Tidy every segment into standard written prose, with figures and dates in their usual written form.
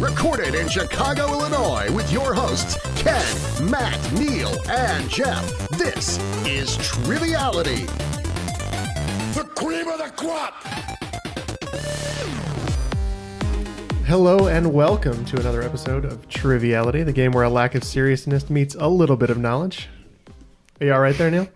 Recorded in Chicago, Illinois, with your hosts, Ken, Matt, Neal, and Jeff. This is Triviality. The cream of the crop! Hello and welcome to another episode of Triviality, the game where a lack of seriousness meets a little bit of knowledge. Are you all right there, Neal?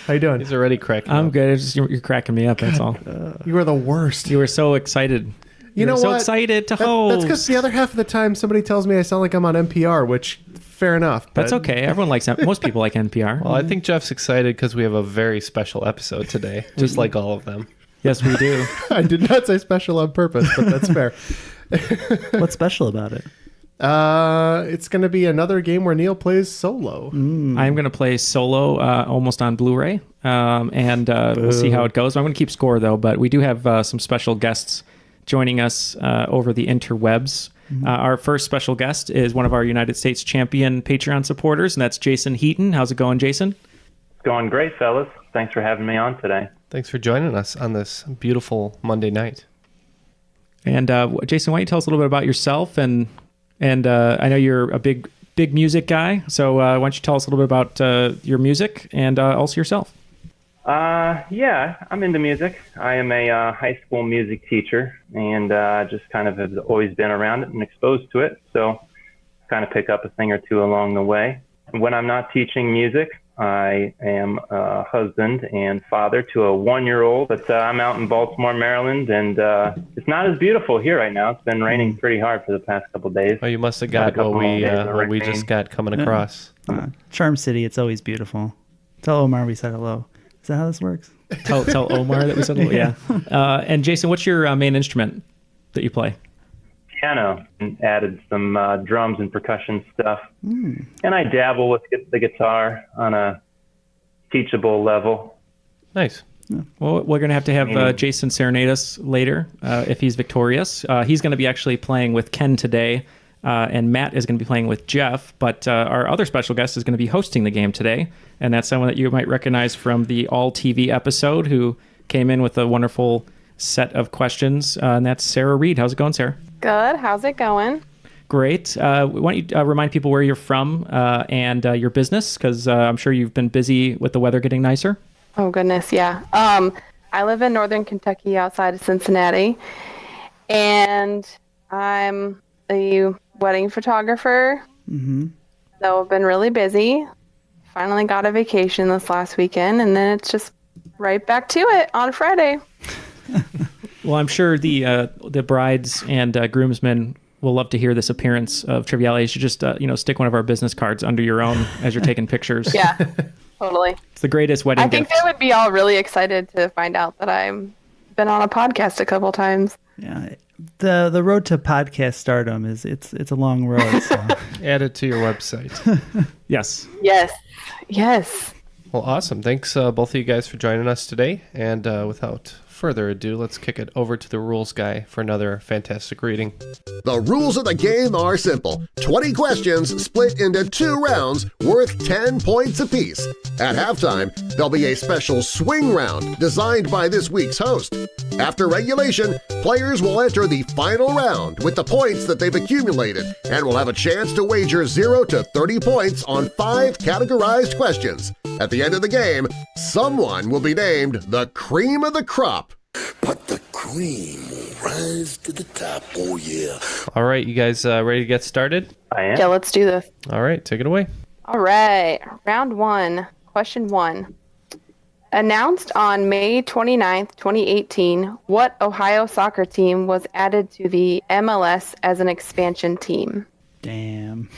How you doing? He's already cracking I'm up. good. It's just, you're cracking me up, that's all. You are the worst. You were so excited. You know so what? excited to That's host. because the other half of the time somebody tells me I sound like I'm on NPR, which, fair enough. That's okay. Everyone likes most people like NPR. Well, I think Jeff's excited because we have a very special episode today, just like all of them. Yes, we do. I did not say special on purpose, but that's fair. What's special about it? It's going to be another game where Neal plays solo. I'm going to play solo almost on Blu-ray, and we'll see how it goes. I'm going to keep score, though, but we do have some special guests joining us over the interwebs. Our first special guest is one of our United States champion Patreon supporters, and that's Jason Heaton. How's it going, Jason? It's going great, fellas. Thanks for having me on today. Thanks for joining us on this beautiful Monday night. And Jason, why don't you tell us a little bit about yourself? And I know you're a big music guy, so why don't you tell us a little bit about your music and also yourself? Yeah, I'm into music. I am a high school music teacher, and just kind of have always been around it and exposed to it. So kind of pick up a thing or two along the way. When I'm not teaching music, I am a husband and father to a 1-year-old, but I'm out in Baltimore, Maryland, and it's not as beautiful here right now. It's been raining pretty hard for the past couple of days. Oh, you must have got what we just got coming across. Charm City, it's always beautiful. Tell Omar we said hello. Is that how this works? Tell Omar that we said hello. Yeah. And Jason, what's your main instrument that you play? Piano, and added some drums and percussion stuff. And I dabble with the guitar on a teachable level. Nice. Well, we're going to have Jason serenade us later if he's victorious. He's going to be actually playing with Ken today, and Matt is going to be playing with Jeff. But our other special guest is going to be hosting the game today, and that's someone that you might recognize from the All TV episode who came in with a wonderful set of questions, and that's Sara Reid. How's it going, Sarah? Good. How's it going? Great. Why don't you remind people where you're from and your business, because I'm sure you've been busy with the weather getting nicer. Oh, goodness, yeah. I live in northern Kentucky outside of Cincinnati, and I'm a wedding photographer. So I've been really busy. Finally got a vacation this last weekend, and then it's just right back to it on Friday. Well, I'm sure the brides and groomsmen will love to hear this appearance of Triviality. You should just stick one of our business cards under your own as you're taking pictures. Yeah, totally. It's the greatest wedding I think gift. they would be all really excited to find out that I've been on a podcast a couple times. Yeah. The road to podcast stardom it's a long road. So. Add it to your website. Yes. Yes. Well, awesome. Thanks, both of you guys, for joining us today. And without further ado, let's kick it over to the rules guy for another fantastic reading. The rules of the game are simple. 20 questions split into 2 rounds worth 10 points apiece. At halftime, there'll be a special swing round designed by this week's host. After regulation, players will enter the final round with the points that they've accumulated and will have a chance to wager 0 to 30 points on 5 categorized questions. At the end of the game, someone will be named the cream of the crop. But the cream will rise to the top, oh yeah. All right, you guys ready to get started? I am. Yeah, let's do this. All right, take it away. All right. Round 1. Question 1. Announced on May 29th, 2018, what Ohio soccer team was added to the MLS as an expansion team? Damn.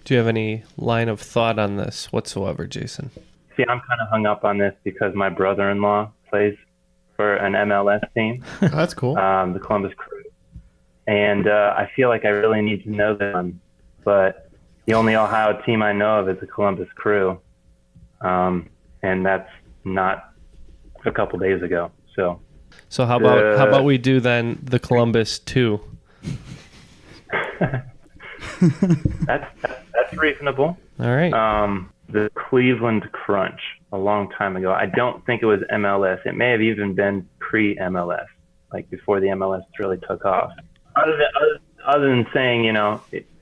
Do you have any line of thought on this whatsoever, Jason? See, I'm kind of hung up on this because my brother-in-law plays for an MLS team, Oh, that's cool. the Columbus Crew. And I feel like I really need to know them, but the only Ohio team I know of is the Columbus Crew. And that's not a couple days ago. So how about we do then the Columbus 2? That's reasonable. All right. The Cleveland Crunch a long time ago. I don't think it was MLS. It may have even been pre-MLS, like before the MLS really took off. other than saying,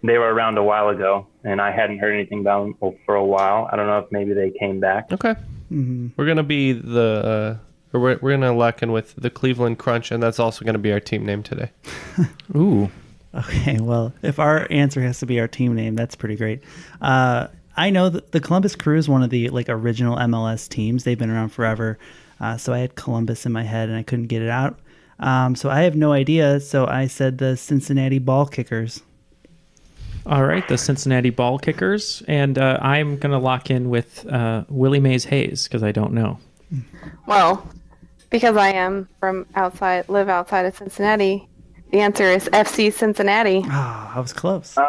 they were around a while ago, and I hadn't heard anything about them for a while. I don't know if maybe they came back. Okay. Mm-hmm. We're gonna be we're gonna lock in with the Cleveland Crunch, and that's also gonna be our team name today. Ooh. Okay, well, if our answer has to be our team name, that's pretty great. I know that the Columbus Crew is one of the original MLS teams. They've been around forever. So I had Columbus in my head and I couldn't get it out. So I have no idea. So I said the Cincinnati Ball Kickers. All right, the Cincinnati Ball Kickers. And I'm going to lock in with Willie Mays Hayes because I don't know. Well, because I live outside of Cincinnati, the answer is FC Cincinnati. I was close So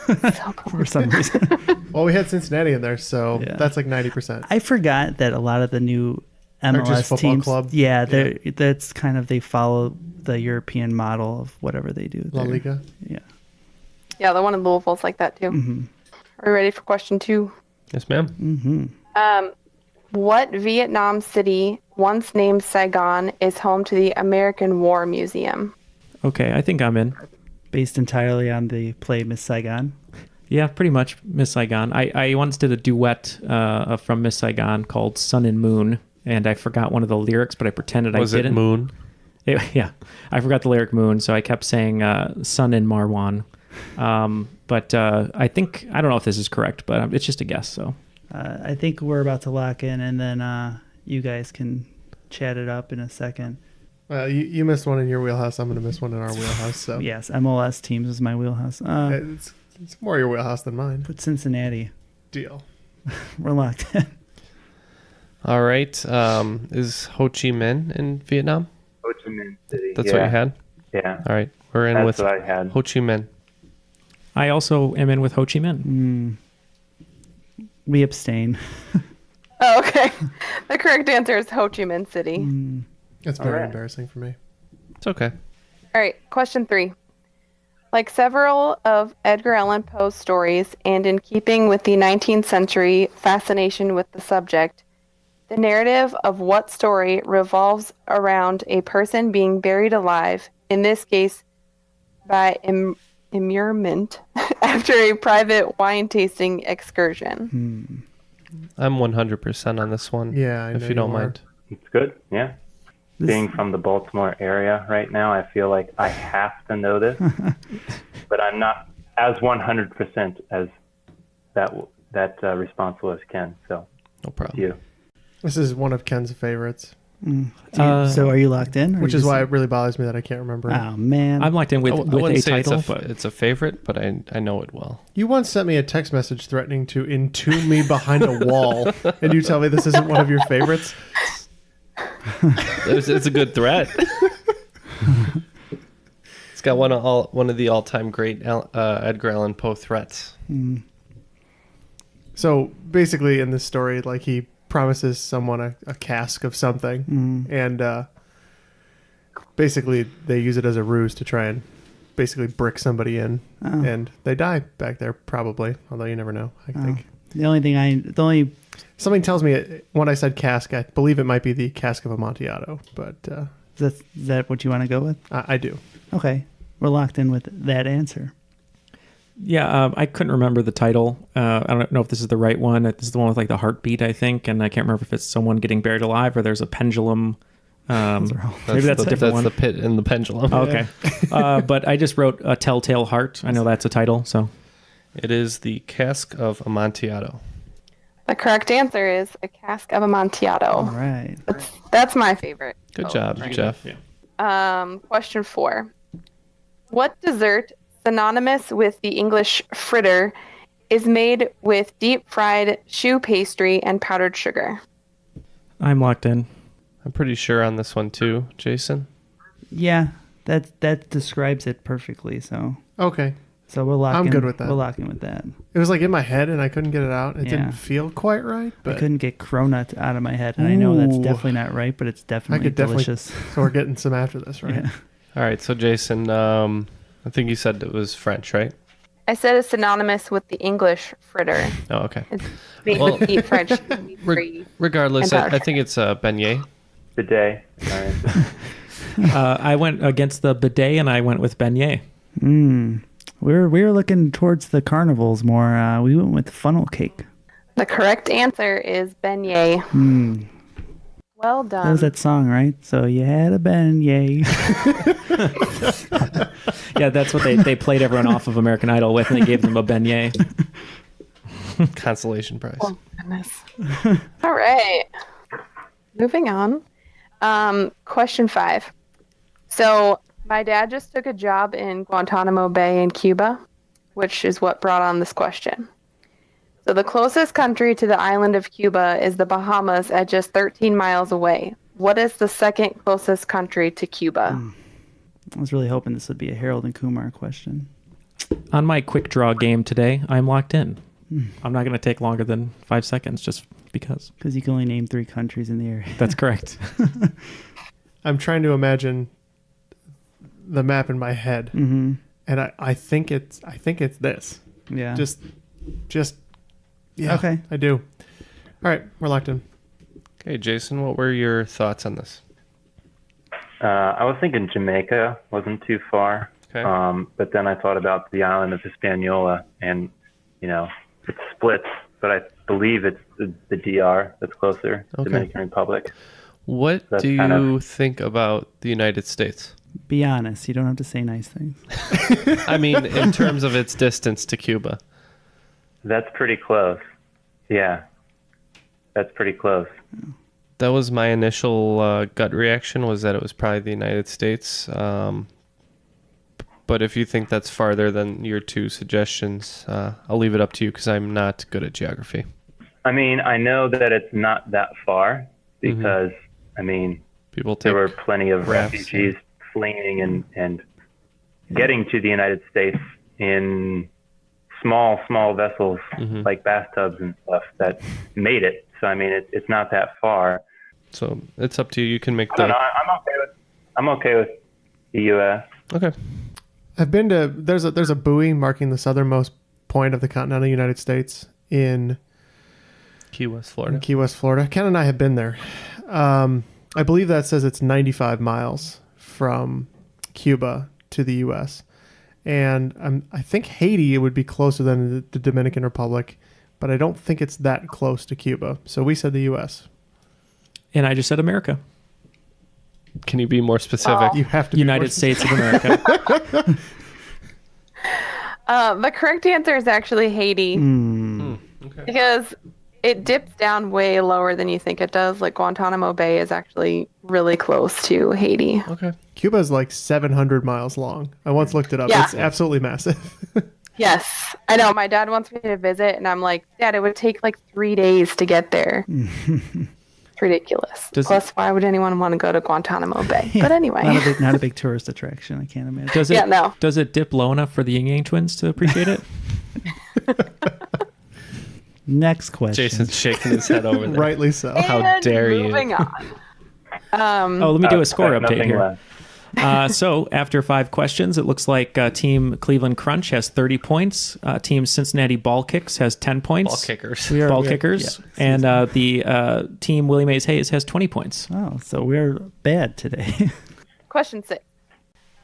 close. for some reason. Well, we had Cincinnati in there, so Yeah. that's like 90%. I forgot that a lot of the new MLS just football teams, club. that's kind of, they follow the European model of whatever they do. La there. Liga. Yeah. Yeah, the one in Louisville's like that too. Mm-hmm. Are we ready for question 2? Yes, ma'am. Mm-hmm. What Vietnam city, once named Saigon, is home to the American War Museum? Okay, I think I'm in. Based entirely on the play Miss Saigon. Yeah, pretty much Miss Saigon. I once did a duet from Miss Saigon called Sun and Moon, and I forgot one of the lyrics, but I pretended Was I it didn't. Moon? Yeah, I forgot the lyric Moon, so I kept saying Sun and Marwan. But I think, I don't know if this is correct, but it's just a guess, so. I think we're about to lock in, and then you guys can chat it up in a second. You missed one in your wheelhouse. I'm going to miss one in our wheelhouse. So Yes, MLS teams is my wheelhouse. it's more your wheelhouse than mine. Put Cincinnati. Deal. We're locked in. All right. Is Ho Chi Minh in Vietnam? Ho Chi Minh City. That's what you had? Yeah. All right. We're in That's with what I had. Ho Chi Minh. I also am in with Ho Chi Minh. We abstain. Oh, okay. The correct answer is Ho Chi Minh City. It's very right. embarrassing for me. It's okay. All right, question 3. Like several of Edgar Allan Poe's stories, and in keeping with the 19th century fascination with the subject, the narrative of what story revolves around a person being buried alive, in this case by immurement, after a private wine tasting excursion? I'm 100% on this one. Yeah, I if know you don't you are. mind. It's good. Yeah. Being from the Baltimore area right now, I feel like I have to know this, but I'm not as 100% as that responsible as Ken. So, No problem. you. This is one of Ken's favorites, So are you locked in? or which you is just- why it really bothers me that I can't remember. Oh, man. I'm locked in with I a wouldn't say title, it's but it's a favorite, but I know it well. You once sent me a text message threatening to entomb me behind a wall, and you tell me this isn't one of your favorites? It's a good threat. It's got one of the all-time great Edgar Allan Poe threats. So basically, in this story, like he promises someone a cask of something, and basically they use it as a ruse to try and basically brick somebody in, and they die back there probably. Although you never know. I think The only something tells me when I said cask, I believe it might be the cask of Amontillado, but is that what you want to go with? I do. Okay, we're locked in with that answer. yeah, I couldn't remember the title. I don't know if this is the right one. This is the one with like the heartbeat, I think, and I can't remember if it's someone getting buried alive or there's a pendulum. Maybe that's a different one. That's the pit and the pendulum. Oh, okay. But I just wrote A Telltale Heart. I know that's a title, so. It is the cask of Amontillado. The correct answer is a cask of Amontillado. All right. That's my favorite. Good job, Jeff. Yeah. Question 4. What dessert, synonymous with the English fritter, is made with deep-fried choux pastry and powdered sugar? I'm locked in. I'm pretty sure on this one too, Jason. Yeah, that describes it perfectly. So Okay. we're locking. I'm good with that. We're locking with that. It was like in my head and I couldn't get it out. It Yeah. didn't feel quite right, I but couldn't get cronut out of my head, and I know that's Ooh. definitely not right, but it's I definitely could definitely. delicious. So we're getting some after this, right? Yeah. All right, so Jason, I think you said it was French, right? I said it's synonymous with the English fritter. Oh, okay. It's made Well, with deep fried pastry. Regardless, And I think it's a beignet. Bidet. All right. I went against the bidet and I went with beignet. We're looking towards the carnivals more. We went with funnel cake. The correct answer is beignet. Well done. That was that song, right? So you had a beignet. Yeah, that's what they played everyone off of American Idol with, and they gave them a beignet. Consolation prize. Oh, goodness. All right. Moving on. Question 5. So my dad just took a job in Guantanamo Bay in Cuba, which is what brought on this question. So the closest country to the island of Cuba is the Bahamas at just 13 miles away. What is the second closest country to Cuba? I was really hoping this would be a Harold and Kumar question. On my quick draw game today, I'm locked in. I'm not going to take longer than 5 seconds just because. Because you can only name 3 countries in the area. That's correct. I'm trying to imagine the map in my head, and I think it's this. Yeah. Just yeah. Okay. I do. All right, we're locked in. Okay, Jason, what were your thoughts on this? I was thinking Jamaica wasn't too far. Okay. But then I thought about the island of Hispaniola, and it splits, but I believe it's the DR that's closer, Dominican Republic. What That's do you kind think about the United States? Be honest. You don't have to say nice things. I mean, in terms of its distance to Cuba. That's pretty close. Yeah, that's pretty close. That was my initial gut reaction, was that it was probably the United States. But if you think that's farther than your 2 suggestions, I'll leave it up to you because I'm not good at geography. I mean, I know that it's not that far because, I mean, People take there were plenty of rafts, refugees fleeing and getting to the United States in small vessels like bathtubs and stuff that made it. So, I mean, it's not that far. So it's up to you. You can make I don't know. I'm okay with the U.S. Okay. I've been to there's a buoy marking the southernmost point of the continental United States in Key West, Florida. Key West, Florida. Ken and I have been there. I believe that says it's 95 miles from Cuba to the U.S. And I think Haiti would be closer than the Dominican Republic, but I don't think it's that close to Cuba. So we said the U.S. And I just said America. Can you be more specific? You have to be United States of America. The correct answer is actually Haiti. Okay. Because it dips down way lower than you think it does. Like Guantanamo Bay is actually really close to Haiti. Okay. Cuba is like 700 miles long. I once looked it up. Yeah. It's absolutely massive. Yes, I know. My dad wants me to visit, and I'm like, Dad, it would take like 3 days to get there. It's ridiculous. Plus, why would anyone want to go to Guantanamo Bay? But anyway. Not a big tourist attraction, I can't imagine. Does it dip low enough for the Yin Yang twins to appreciate it? Next question. Jason's shaking his head over there. Rightly so. How dare you? Moving on. Let me do a score update nothing here. left. So after 5 questions, it looks like Team Cleveland Crunch has 30 points. Team Cincinnati Ball Kicks has 10 points. Ball kickers. Ball kickers. Yeah. And the Team Willie Mays Hayes has 20 points. Oh, so we're bad today. Question 6.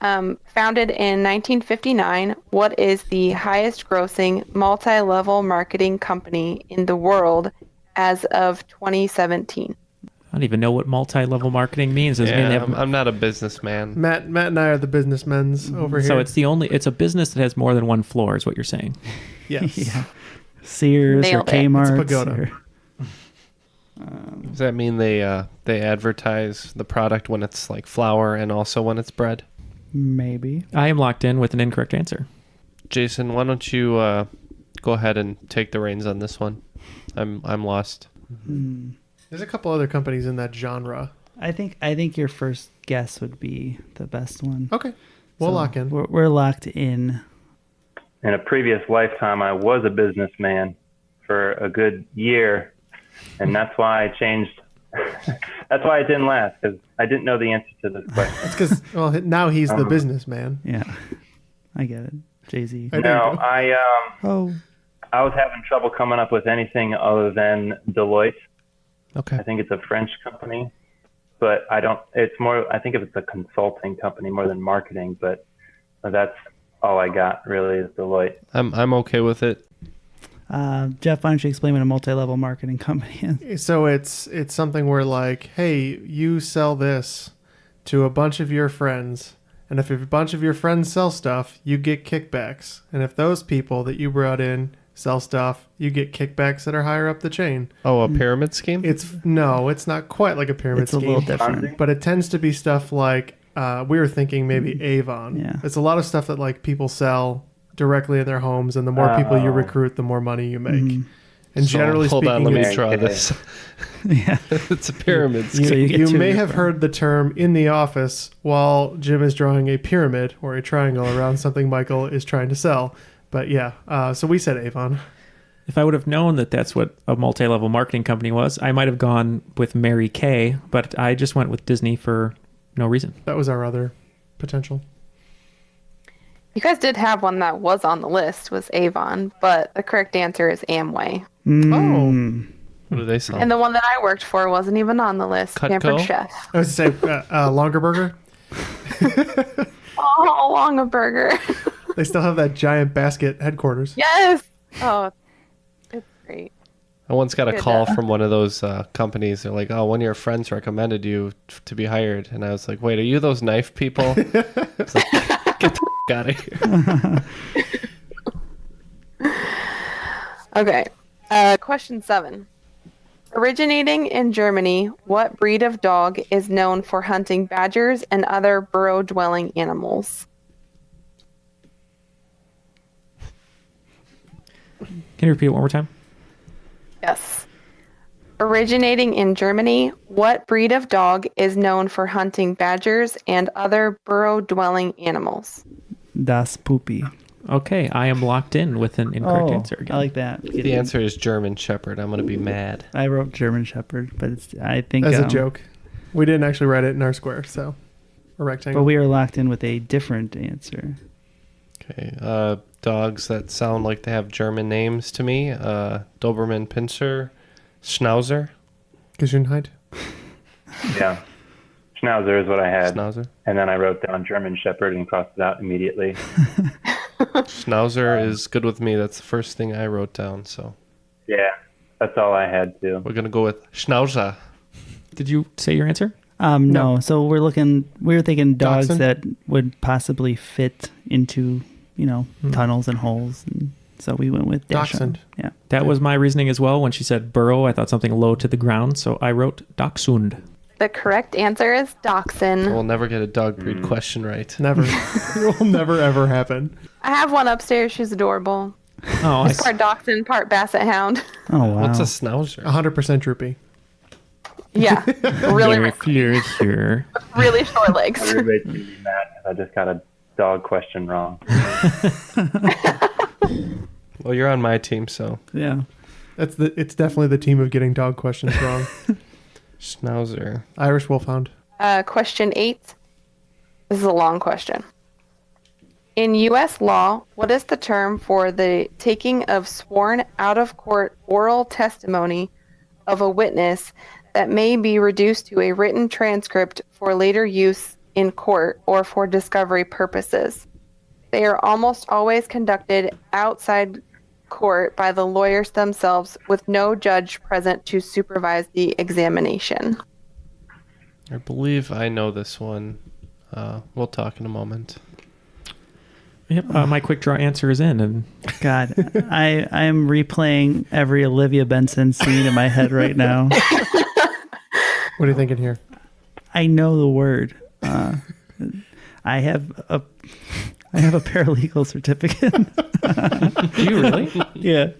Founded in 1959, what is the highest grossing multi-level marketing company in the world as of 2017? I don't even know what multi-level marketing means. Does it mean they have, I'm not a businessman. Matt and I are the businessmen's over here. so it's a business that has more than one floor, is what you're saying. Yes. Yeah. Sears Nailed or it. Kmart. It's a pagoda. Does that mean they advertise the product when it's like flour and also when it's bread? Maybe. I am locked in with an incorrect answer. Jason, why don't you go ahead and take the reins on this one? I'm lost. There's a couple other companies in that genre. I think your first guess would be the best one. Okay. We'll lock in. We're locked in. In a previous lifetime, I was a businessman for a good year, and that's why I changed. That's why it didn't last, because I didn't know the answer to this question. It's because now he's the businessman. Yeah. I get it. Jay-Z. No, I Oh. I was having trouble coming up with anything other than Deloitte. Okay. I think it's a French company, but I think it's a consulting company more than marketing, but that's all I got really is Deloitte. I'm okay with it. Jeff, why don't you explain what a multi-level marketing company is? So it's something where like, hey, you sell this to a bunch of your friends, and if a bunch of your friends sell stuff, you get kickbacks. And if those people that you brought in sell stuff, you get kickbacks that are higher up the chain. Oh, a pyramid scheme? It's not quite like a pyramid It's a scheme. little different. But it tends to be stuff like we were thinking maybe Avon. Yeah. It's a lot of stuff that like people sell directly in their homes, and the more people you recruit, the more money you make. And So, generally hold speaking, on, let me it's- draw this. Yeah. It's a pyramid scheme. So you get you two may of your have heard the term in the office while Jim is drawing a pyramid or a triangle around something Michael is trying to sell. But yeah, so we said Avon. If I would have known that that's what a multi-level marketing company was, I might have gone with Mary Kay, but I just went with Disney for no reason. That was our other potential. You guys did have one that was on the list, was Avon, but the correct answer is Amway. Oh, What do they sell? And the one that I worked for wasn't even on the list. Cutco? Pampered Chef. I was to say Longer Burger. Oh, along a burger. They still have that giant basket headquarters. Yes. Oh, it's great. I once got a Good, call from one of those companies. They're like, "Oh, one of your friends recommended you to be hired," and I was like, "Wait, are you those knife people?" It's like, get the out of here. Okay. Question 7. Originating in Germany, what breed of dog is known for hunting badgers and other burrow-dwelling animals? Can you repeat it one more time? Yes. Originating in Germany, what breed of dog is known for hunting badgers and other burrow-dwelling animals? Das Poopy. Okay, I am locked in with an incorrect answer again. I like that. The answer is German Shepherd. I'm going to be mad. I wrote German Shepherd, but I think As a joke. We didn't actually write it in our square, so a rectangle. But we are locked in with a different answer. Okay. Dogs that sound like they have German names to me. Doberman Pinscher, Schnauzer. Gesundheit. Yeah. Schnauzer is what I had. Schnauzer. And then I wrote down German Shepherd and crossed it out immediately. Schnauzer is good with me. That's the first thing I wrote down. So Yeah, that's all I had too. we're going to go with Schnauzer. Did you say your answer? No. So we were thinking dogs Dachshund? that would possibly fit into, tunnels and holes. And so we went with Dachshund. Yeah. That was my reasoning as well. When she said burrow, I thought something low to the ground, so I wrote Dachshund. The correct answer is Dachshund. We'll never get a dog breed question right. Never. It will never, ever happen. I have one upstairs. She's adorable. Oh, I She's part Dachshund, part Basset Hound. Oh, wow. What's a Schnauzer? 100% droopy. Yeah, really, closer. really short legs. Everybody's going to be mad if I just got a dog question wrong. Well, you're on my team, so Yeah. It's definitely the team of getting dog questions wrong. Schnauzer. Irish Wolfhound. Question 8. This is a long question. In U.S. law, what is the term for the taking of sworn out-of-court oral testimony of a witness that may be reduced to a written transcript for later use in court or for discovery purposes? They are almost always conducted outside court by the lawyers themselves with no judge present to supervise the examination. I believe I know this one. We'll talk in a moment. Yep, my quick draw answer is in, and God, I am replaying every Olivia Benson scene in my head right now. What are you thinking here? I know the word. I have a paralegal certificate. do you really? Yeah,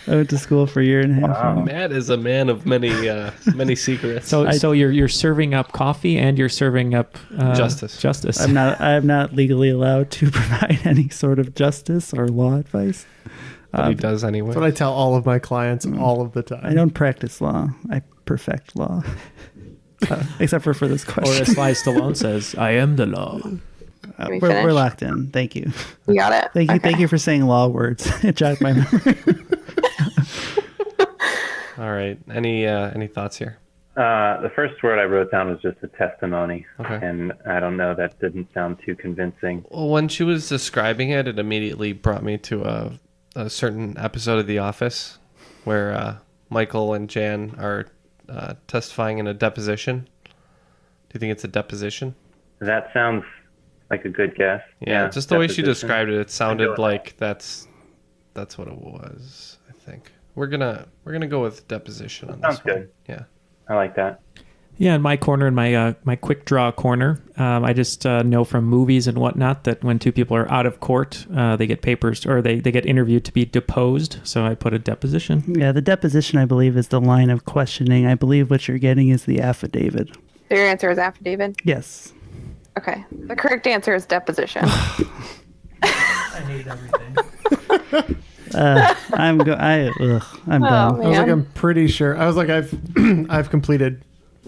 I went to school for a year and a half. Matt is a man of many secrets. So you're serving up coffee and you're serving up Justice. Justice. I'm not legally allowed to provide any sort of justice or law advice. But he does anyway. That's what I tell all of my clients all of the time. I don't practice law. I perfect law. Except for this Or question. as Sly Stallone says, "I am the law." Can we We're finish? locked in. Thank you. You got it? Thank you. Okay. Thank you for saying law words. It jogged my memory. All right. Any thoughts here? The first word I wrote down was just a testimony. Okay. And I don't know, that didn't sound too convincing. Well, when she was describing it, it immediately brought me to a certain episode of The Office where Michael and Jan are testifying in a deposition. Do you think it's a deposition? That sounds like a good guess. Yeah, just the way she deposition. described it, it sounded like that's what it was. I think we're gonna go with deposition on this Sounds one. good. Yeah. I like that. Yeah, in my corner, in my quick draw corner, I just know from movies and whatnot that when two people are out of court, they get papers or they get interviewed to be deposed. So I put a deposition. Yeah, the deposition, I believe, is the line of questioning. I believe what you're getting is the affidavit. So your answer is affidavit? Yes. Okay. The correct answer is deposition. I hate everything. I'm done. I was like, Man. I'm pretty sure. I was like, I've completed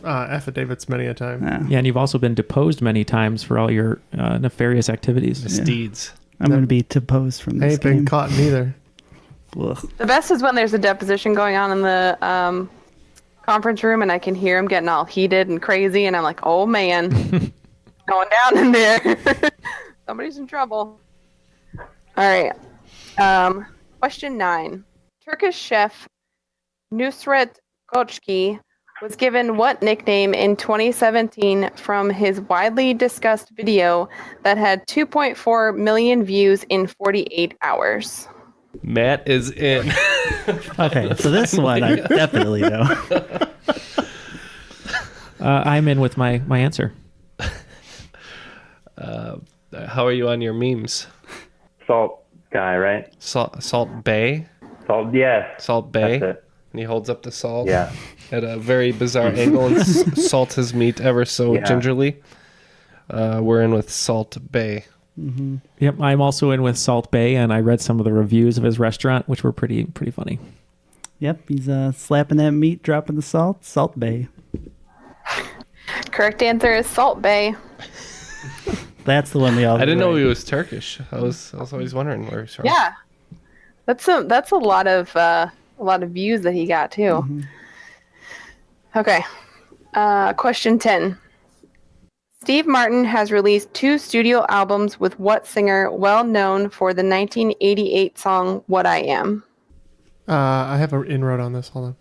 affidavits many a time. Yeah, and you've also been deposed many times for all your nefarious activities. Misdeeds. I'm going to be deposed from I this ain't been game. caught neither. Ugh. The best is when there's a deposition going on in the conference room and I can hear him getting all heated and crazy and I'm like, oh man, going down in there. Somebody's in trouble. All right. Question 9. Turkish chef Nusret Koçki was given what nickname in 2017 from his widely discussed video that had 2.4 million views in 48 hours? Matt is in. Okay, so this one I definitely know. I'm in with my answer. How are you on your memes? Salt guy, right? Salt Bay. Salt, yes. Salt Bay. That's it. And he holds up the salt Yeah. at a very bizarre angle and salts his meat ever so Yeah. gingerly. We're in with Salt Bay. Yep, I'm also in with Salt Bay, and I read some of the reviews of his restaurant, which were pretty funny. Yep, he's slapping that meat, dropping the salt. Salt Bay. Correct answer is Salt Bay. That's the one we all. I didn't know right. he was Turkish. I was always wondering where he's from. Yeah. That's a lot of views that he got too. Okay. Question 10. Steve Martin has released 2 studio albums with what singer well known for the 1988 song What I Am? I have an inroad on this. Hold on.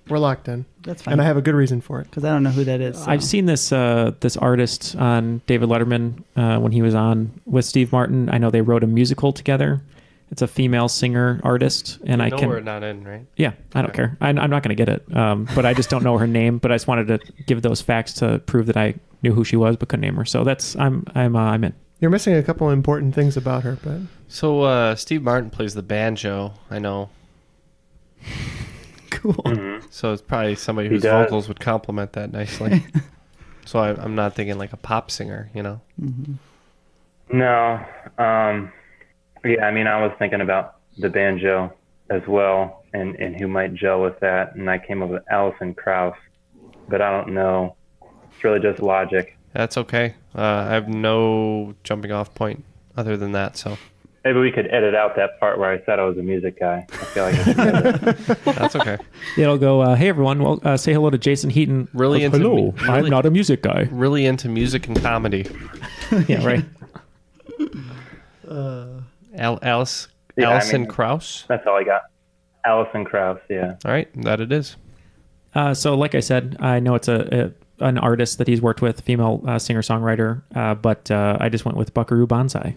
We're locked in. That's fine. And I have a good reason for it. Because I don't know who that is. so. I've seen this artist on David Letterman when he was on with Steve Martin. I know they wrote a musical together. It's a female singer artist, and You I know can. we're not in, right? Yeah, I don't care. I'm not going to get it, but I just don't know her name. But I just wanted to give those facts to prove that I knew who she was, but couldn't name her. So that's I'm in. You're missing a couple important things about her, but So Steve Martin plays the banjo. I know. Cool. So it's probably somebody He whose does. vocals would complement that nicely. So I'm not thinking like a pop singer, you know? No. Yeah, I mean, I was thinking about the banjo as well and who might gel with that. And I came up with Alison Krauss, but I don't know. It's really just logic. That's okay. I have no jumping off point other than that, so Maybe we could edit out that part where I said I was a music guy. I feel like I should edit. that's okay. It'll go. Hey everyone, well, say hello to Jason Heaton. Really into hello. mu- I'm really- not a music guy. Really into music and comedy. Yeah, right. Alice Yeah, I Alison mean- Krauss. That's all I got. Alison Krauss, yeah. All right, that it is. So, like I said, I know it's an artist that he's worked with, female singer-songwriter, but I just went with Buckaroo Banzai.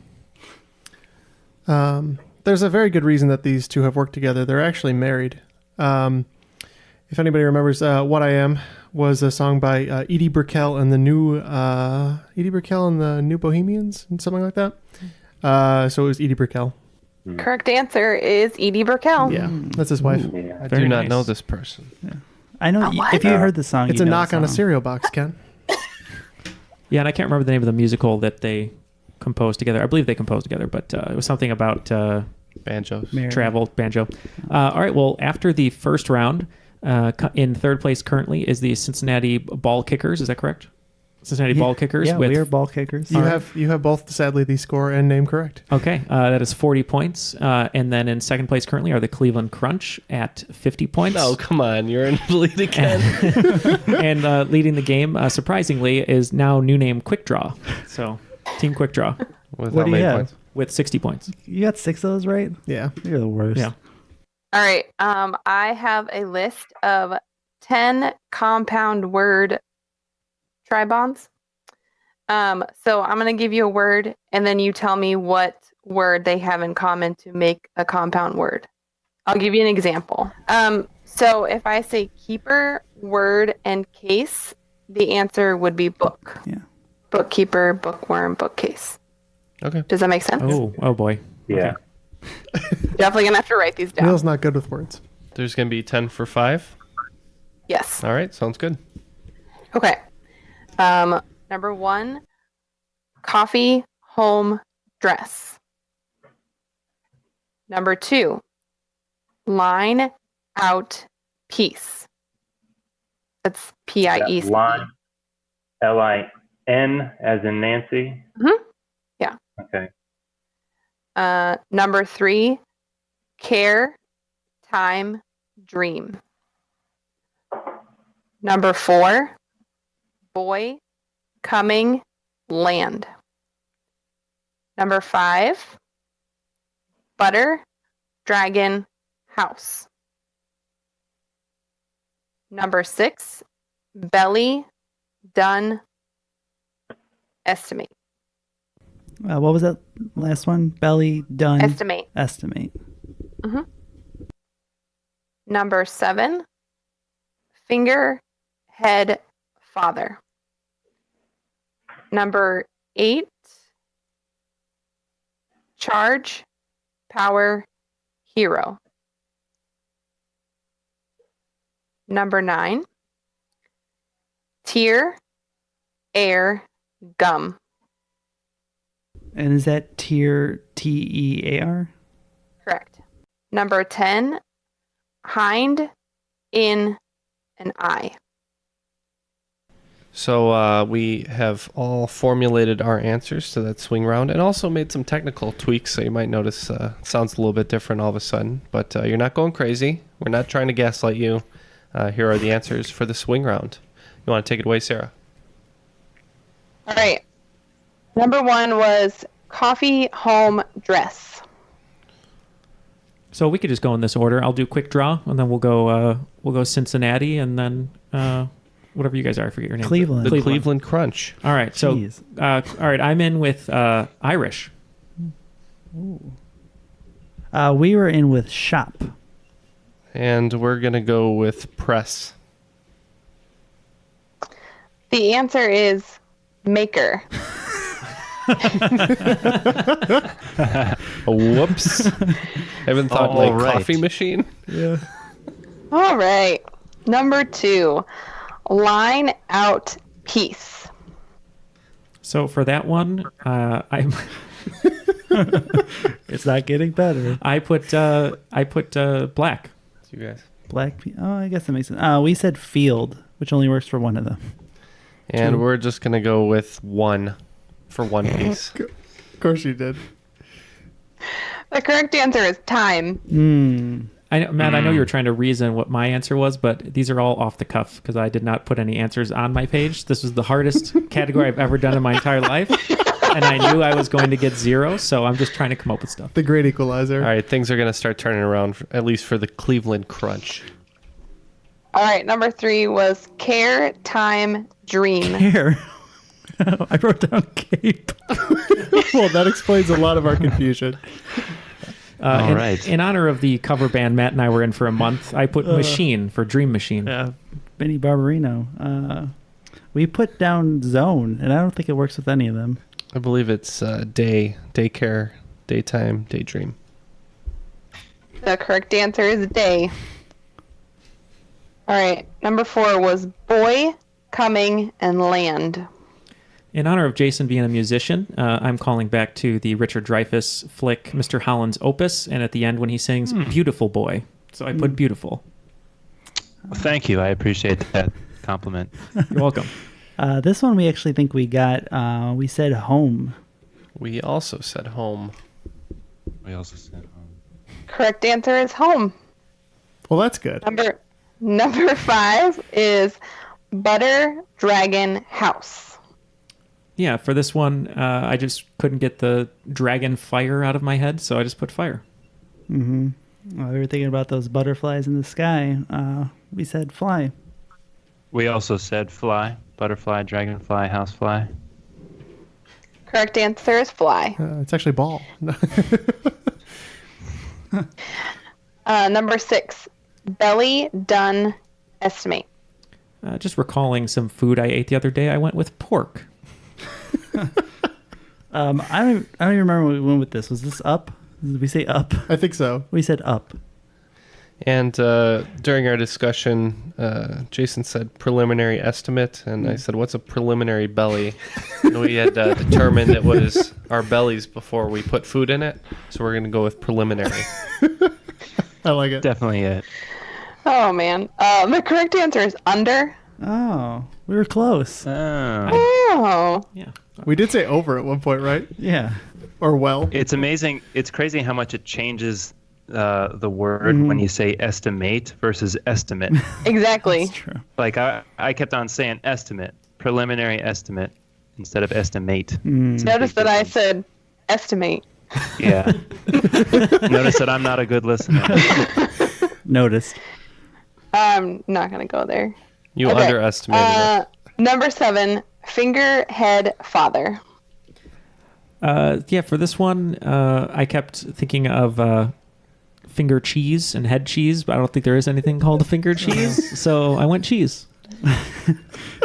there's a very good reason that these two have worked together. They're actually married. If anybody remembers, "What I Am" was a song by Edie Brickell and the New Bohemians and something like that. So it was Edie Brickell. Correct answer is Edie Brickell. Yeah, that's his wife. Yeah. I Very do not nice. know this person. I know what? if you heard the song. It's you a know knock the on a song. cereal box, Ken. Yeah, and I can't remember the name of the musical that they composed together. I believe they composed together, but it was something about Banjos. Mary. travel, banjo. All right, well, after the first round, in third place currently is the Cincinnati Ball Kickers. Is that correct? Cincinnati Ball Kickers. Yeah, we are ball kickers. You have both, sadly, the score and name correct. Okay, that is 40 points. And then in second place currently are the Cleveland Crunch at 50 points. Oh, come on. You're in the lead again. And leading the game, surprisingly, is now new name Quick Draw. So, Team Quick Draw With What how do you many have? points? with 60 points. You got 6 of those right? Yeah. You're the worst. Yeah. All right. I have a list of 10 compound word tribonds. So I'm going to give you a word, and then you tell me what word they have in common to make a compound word. I'll give you an example. So if I say keeper, word, and case, the answer would be book. Yeah. Bookkeeper, bookworm, bookcase. Okay. Does that make sense? Oh boy. Yeah. Definitely going to have to write these down. Neal's not good with words. There's going to be 10 for 5. Yes. All right. Sounds good. Okay. Number 1, coffee, home, dress. Number 2, line, out, piece. That's P-I-E-C. Line, L-I-N as in Nancy. Mhm. Yeah. Okay. Number 3, care, time, dream. Number 4, boy, coming, land. Number 5, butter, dragon, house. Number 6, belly, done, estimate. What was that last one? Belly, done, Estimate. estimate. Number 7, finger, head, father. Number 8, charge, power, hero. Number 9, tear, air, gum. And is that tier T-E-A-R? Correct. Number 10, hind, in, and eye. So we have all formulated our answers to that swing round and also made some technical tweaks. So you might notice it sounds a little bit different all of a sudden. But you're not going crazy. We're not trying to gaslight you. Here are the answers for the swing round. You want to take it away, Sarah? All right. Number 1 was coffee, home, dress. So we could just go in this order. I'll do Quick Draw, and then we'll go Cincinnati, and then whatever you guys are. I forget your name. Cleveland. The Cleveland Crunch. All right. So Jeez. all right. I'm in with Irish. We were in with shop. And we're going to go with press. The answer is maker. Whoops. Haven't thought All like right. coffee machine. All right. Number 2, line, out, piece. So for that one, I'm It's not getting better. I put black. You guys. Oh, I guess that makes sense. We said field, which only works for one of them. And we're just going to go with 1 for one piece. Of course you did. The correct answer is time. I know, Matt, I know you were trying to reason what my answer was, but these are all off the cuff because I did not put any answers on my page. This was the hardest category I've ever done in my entire life, and I knew I was going to get 0, so I'm just trying to come up with stuff. The great equalizer. All right, things are going to start turning around, at least for the Cleveland Crunch. All right. Number 3 was care, time, dream. Here. I wrote down cape. Well, that explains a lot of our confusion. All right. In honor of the cover band Matt and I were in for a month, I put machine for Dream Machine. Yeah, Benny Barbarino. We put down zone, and I don't think it works with any of them. I believe it's daycare, daytime, daydream. The correct answer is day. All right. Number 4 was boy, coming, and land. In honor of Jason being a musician, I'm calling back to the Richard Dreyfuss flick, Mr. Holland's Opus, and at the end when he sings Beautiful Boy. So I put beautiful. Thank you. I appreciate that compliment. You're welcome. This one we actually think we got. We said home. We also said home. We also said home. Correct answer is home. Well, that's good. Number 5 is Butter Dragon House. Yeah, for this one, I just couldn't get the dragon fire out of my head, so I just put fire. Mm-hmm. Well, we were thinking about those butterflies in the sky. We said fly. We also said fly, butterfly, dragonfly, housefly. Correct answer is fly. It's actually ball. Number 6, belly done estimate. Just recalling some food I ate the other day, I went with pork. I don't even remember what we went with this. Was this up? Did we say up? I think so. We said up. And during our discussion, Jason said preliminary estimate, and I said, what's a preliminary belly? And we had determined it was our bellies before we put food in it, so we're going to go with preliminary. I like it. Definitely it. Oh, man. The correct answer is under. Oh, we were close. Oh. Yeah. We did say over at one point, right? Yeah. Or well. It's amazing. It's crazy how much it changes the word when you say estimate versus estimate. Exactly. That's true. Like I kept on saying estimate, preliminary estimate instead of estimate. Notice that I said estimate. Yeah. Notice that I'm not a good listener. Noticed. I'm not going to go there. You underestimated it. Number 7, figurehead father. Yeah, for this one, I kept thinking of finger cheese and head cheese, but I don't think there is anything called a finger cheese, so I went cheese.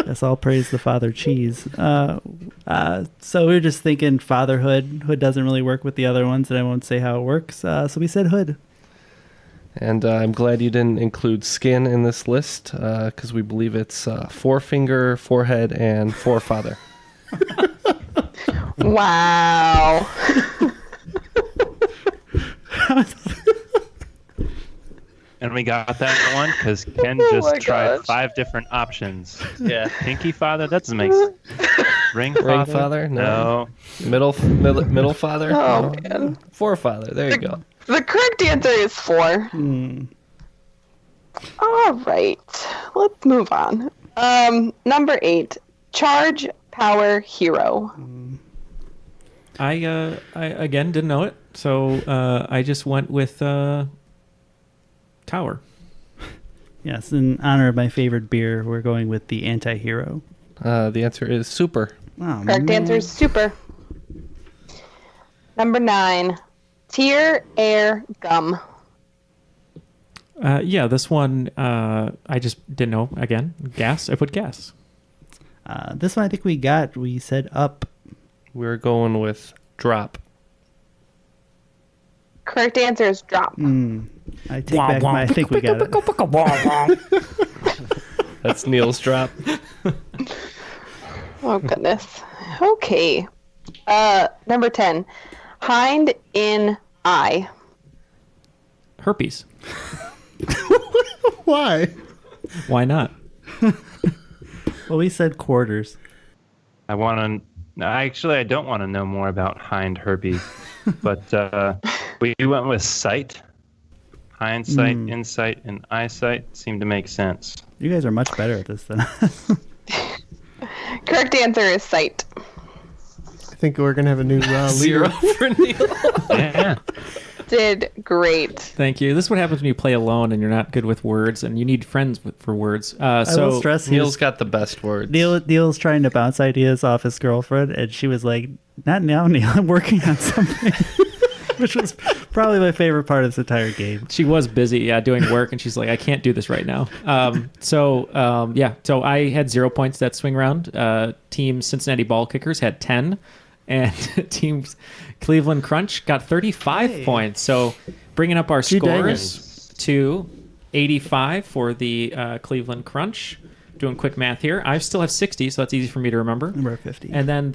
Yes, all praise the father cheese. So we were just thinking fatherhood. Hood doesn't really work with the other ones, and I won't say how it works. So we said hood. And I'm glad you didn't include skin in this list, because we believe it's forefinger, forehead, and forefather. Wow. And we got that one because Ken just tried 5 different options. Yeah. Pinky father? That doesn't make sense. Ring father? Ring father? No. Middle father? Oh, No. man. Forefather. There you go. The correct answer is 4. All right. Let's move on. Number 8, charge power hero. I again didn't know it, so I just went with tower. Yes, in honor of my favorite beer, we're going with the anti-hero. The answer is super. Oh, Correct answer is super. Number 9, tear air gum. Yeah, this one I just didn't know. Again, gas. I put gas. This one I think we said up. We're going with drop. Correct answer is drop. I take back my. I think we got it. That's Neal's drop. Oh, goodness. Okay. Number 10, hind in eye. Herpes. Why? Why not? Well, we said quarters. I don't want to know more about hind herpes, but we went with sight. Hindsight, insight, and eyesight seem to make sense. You guys are much better at this than us. Correct answer is sight. I think we're going to have a new leader. 0 for Neal. Yeah. Did great. Thank you. This is what happens when you play alone and you're not good with words, and you need friends for words. I will stress Neal's got the best words. Neal's trying to bounce ideas off his girlfriend, and she was like, "Not now, Neal. I'm working on something," which was probably my favorite part of this entire game. She was busy, doing work, and she's like, "I can't do this right now." So I had 0 points that swing round. Team Cincinnati Ball Kickers had 10. And Team Cleveland Crunch got 35 points. So bringing up our scores to 85 for the Cleveland Crunch. Doing quick math here. I still have 60, so that's easy for me to remember. We're at 50. And then,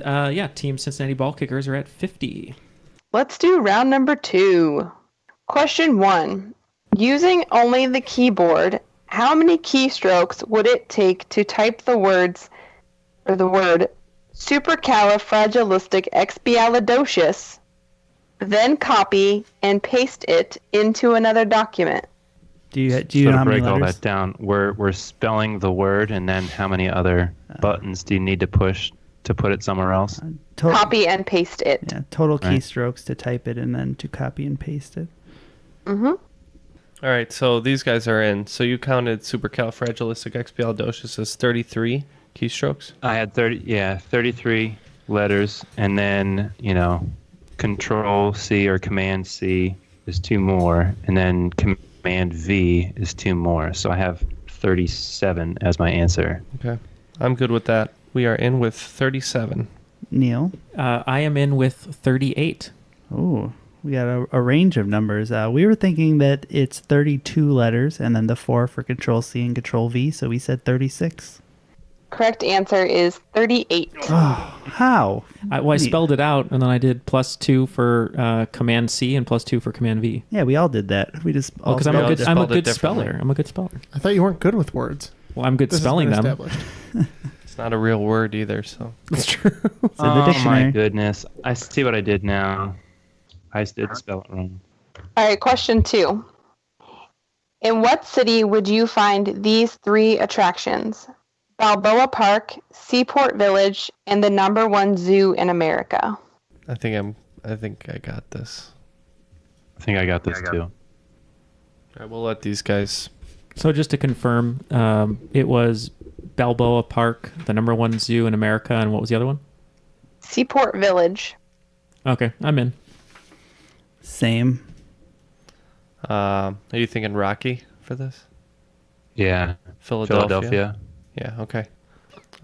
Team Cincinnati Ball Kickers are at 50. Let's do round number 2. Question 1. Using only the keyboard, how many keystrokes would it take to type the words or the word supercalifragilisticexpialidocious, then copy and paste it into another document? Do you So know to how many break all letters? that down, we're spelling the word, and then how many other buttons do you need to push to put it somewhere else? Copy and paste it. Yeah, total Right. keystrokes to type it and then to copy and paste it. Mm-hmm. All right, so these guys are in. So you counted supercalifragilisticexpialidocious as 33 keystrokes? I had 33 letters, and then, Control C or Command C is 2 more, and then Command V is 2 more. So I have 37 as my answer. Okay. I'm good with that. We are in with 37. Neal? I am in with 38. Oh, we got a range of numbers. We were thinking that it's 32 letters and then the 4 for Control C and Control V, so we said 36. Correct answer is 38. Oh, how? I spelled it out, and then I did +2 for Command C and +2 for Command V. Yeah, we all did that. We just all Because I'm spelled a it. good speller. I'm a good speller. I thought you weren't good with words. Well, I'm good This has spelling been them. established. It's not a real word either, so. That's true. It's in the dictionary. My goodness. I see what I did now. I did spell it wrong. All right, question 2. In what city would you find these 3 attractions? Balboa Park, Seaport Village, and the #1 zoo in America. I think I got this. I think I got this too. All right, we'll let these guys. So just to confirm, it was Balboa Park, the #1 zoo in America, and what was the other one? Seaport Village. Okay, I'm in. Same. Are you thinking Rocky for this? Yeah. Philadelphia. Yeah, okay.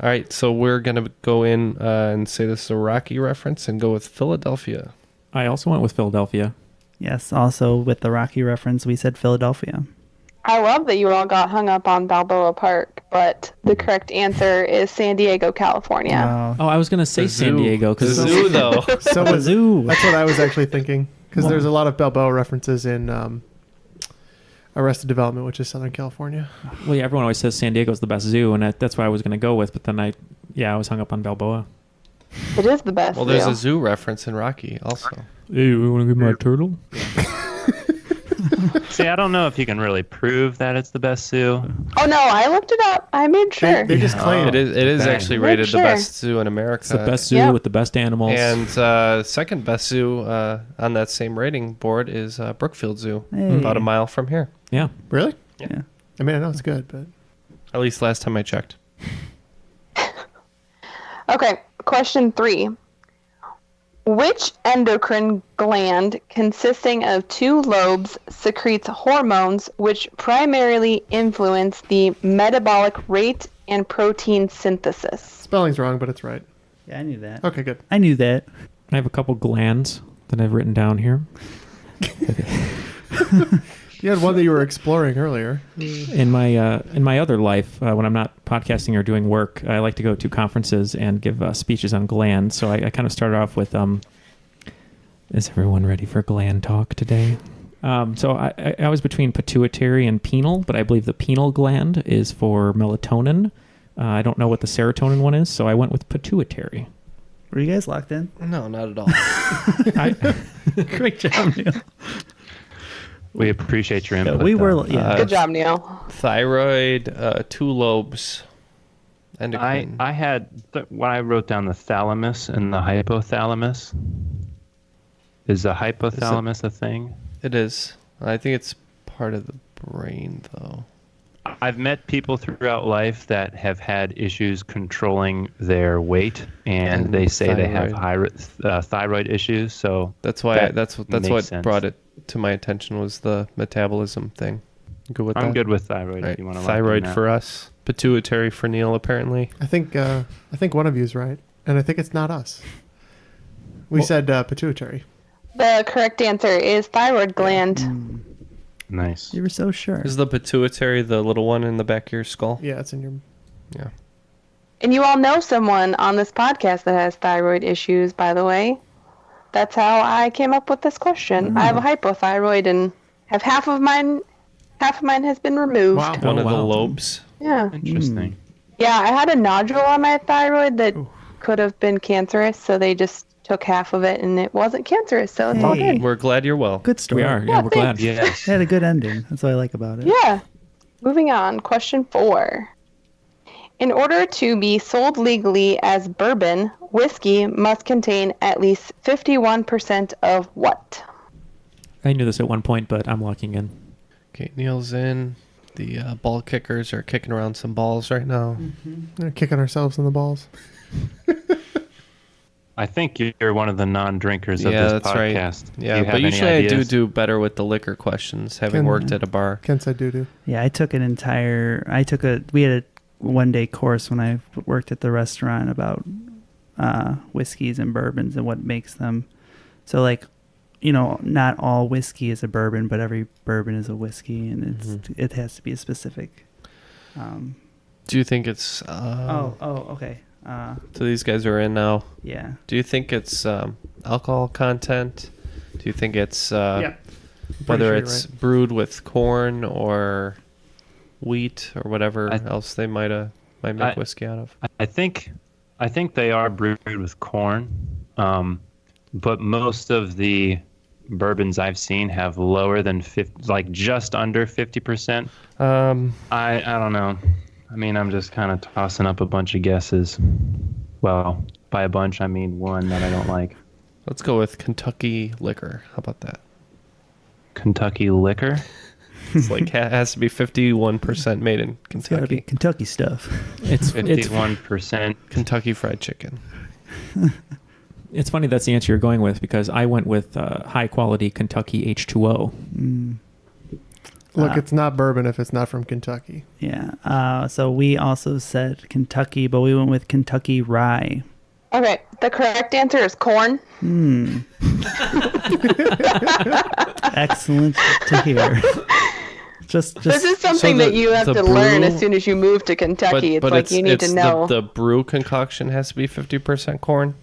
All right, so we're going to go in and say this is a Rocky reference and go with Philadelphia. I also went with Philadelphia. Yes, also with the Rocky reference, we said Philadelphia. I love that you all got hung up on Balboa Park, but the correct answer is San Diego, California. Oh, I was going to say The San zoo. Diego. The Cause zoo, though. So was Zoo. That's what I was actually thinking. Because there's a lot of Balboa references in Arrested Development, which is Southern California. Well, yeah, everyone always says San Diego's the best zoo, and that's what I was going to go with. But then I was hung up on Balboa. It is the best. Well, there's zoo. a zoo reference in Rocky also. Hey, you want to get my turtle? See, I don't know if you can really prove that it's the best zoo. Oh no, I looked it up. I made sure. They just claim It is Dang. actually Make rated sure. the best zoo in America. It's the best zoo Yep. with the best animals. And second best zoo on that same rating board is Brookfield Zoo, Hey. about a mile from here. yeah. Really? Yeah. I mean, I know it's good, but At least last time I checked. Okay, question 3. Which endocrine gland consisting of 2 lobes secretes hormones which primarily influence the metabolic rate and protein synthesis? spelling's wrong, but it's right. Yeah, I knew that. Okay, good. I knew that. I have a couple glands that I've written down here. You had one that you were exploring earlier. In my other life, when I'm not podcasting or doing work, I like to go to conferences and give speeches on glands. So I kind of started off with, is everyone ready for gland talk today? So I was between pituitary and penile, but I believe the penile gland is for melatonin. I don't know what the serotonin one is, so I went with pituitary. Were you guys locked in? No, not at all. Great job, Neal. We appreciate your Yeah, input. we though. were. Yeah. Good job, Neal. Thyroid, 2 lobes. Endocrine. I had when I wrote down the thalamus and the hypothalamus. Is the hypothalamus a thing? It is. I think it's part of the brain, though. I've met people throughout life that have had issues controlling their weight, and they say they have thyroid issues. So That's why. that That's makes what sense. brought it to my attention was the metabolism thing. You good with that? I'm good with thyroid. Right. If you want to Thyroid for us. Pituitary for Neal, apparently. I think one of you is right, and I think it's not us. We said pituitary. The correct answer is thyroid gland. Nice. You were so sure. Is the pituitary the little one in the back of your skull? Yeah, it's in your. Yeah. And you all know someone on this podcast that has thyroid issues, by the way. That's how I came up with this question. I have a hypothyroid and have half of mine has been removed. Wow. One of the wow. lobes. Yeah. Interesting. Yeah, I had a nodule on my thyroid that could have been cancerous, so they just took half of it, and it wasn't cancerous, so it's all Hey. good. We're glad you're well. Good story. We are. Yeah, we're glad. Yes. It had a good ending. That's what I like about it. Yeah. Moving on. Question 4. In order to be sold legally as bourbon, whiskey must contain at least 51% of what? I knew this at one point, but I'm locking in. Okay, Neal's in. The ball kickers are kicking around some balls right now. They're kicking ourselves in the balls. I think you're one of the non-drinkers of Yeah, this that's podcast. right. Do Yeah, you have but any usually I ideas? do better with the liquor questions, having worked at a bar. Ken said doo-doo. Yeah, we had a one-day course when I worked at the restaurant about whiskeys and bourbons and what makes them. So, like, you know, not all whiskey is a bourbon, but every bourbon is a whiskey, and it has to be a specific. Do you think it's... okay. So these guys are in now. Yeah. Do you think it's alcohol content? Do you think it's Yeah. whether sure it's you're right. brewed with corn or wheat or whatever I- else they might make whiskey out of? I think they are brewed with corn, but most of the bourbons I've seen have lower than 50, like just under 50%. I don't know. I mean, I'm just kind of tossing up a bunch of guesses. Well, by a bunch, I mean one that I don't like. Let's go with Kentucky liquor. How about that? Kentucky liquor. It's like has to be 51% made in It's got to be Kentucky. Kentucky stuff. It's 51%. Kentucky Fried Chicken. it's funny that's the answer you're going with because I went with high quality Kentucky H2O. Look, it's not bourbon if it's not from Kentucky. Yeah. So we also said Kentucky, but we went with Kentucky Rye. Okay, the correct answer is corn. Excellent to hear. Just This is something So that you have the to learn brew- as soon as you move to Kentucky. It's like you need to know. The brew concoction has to be 50% corn,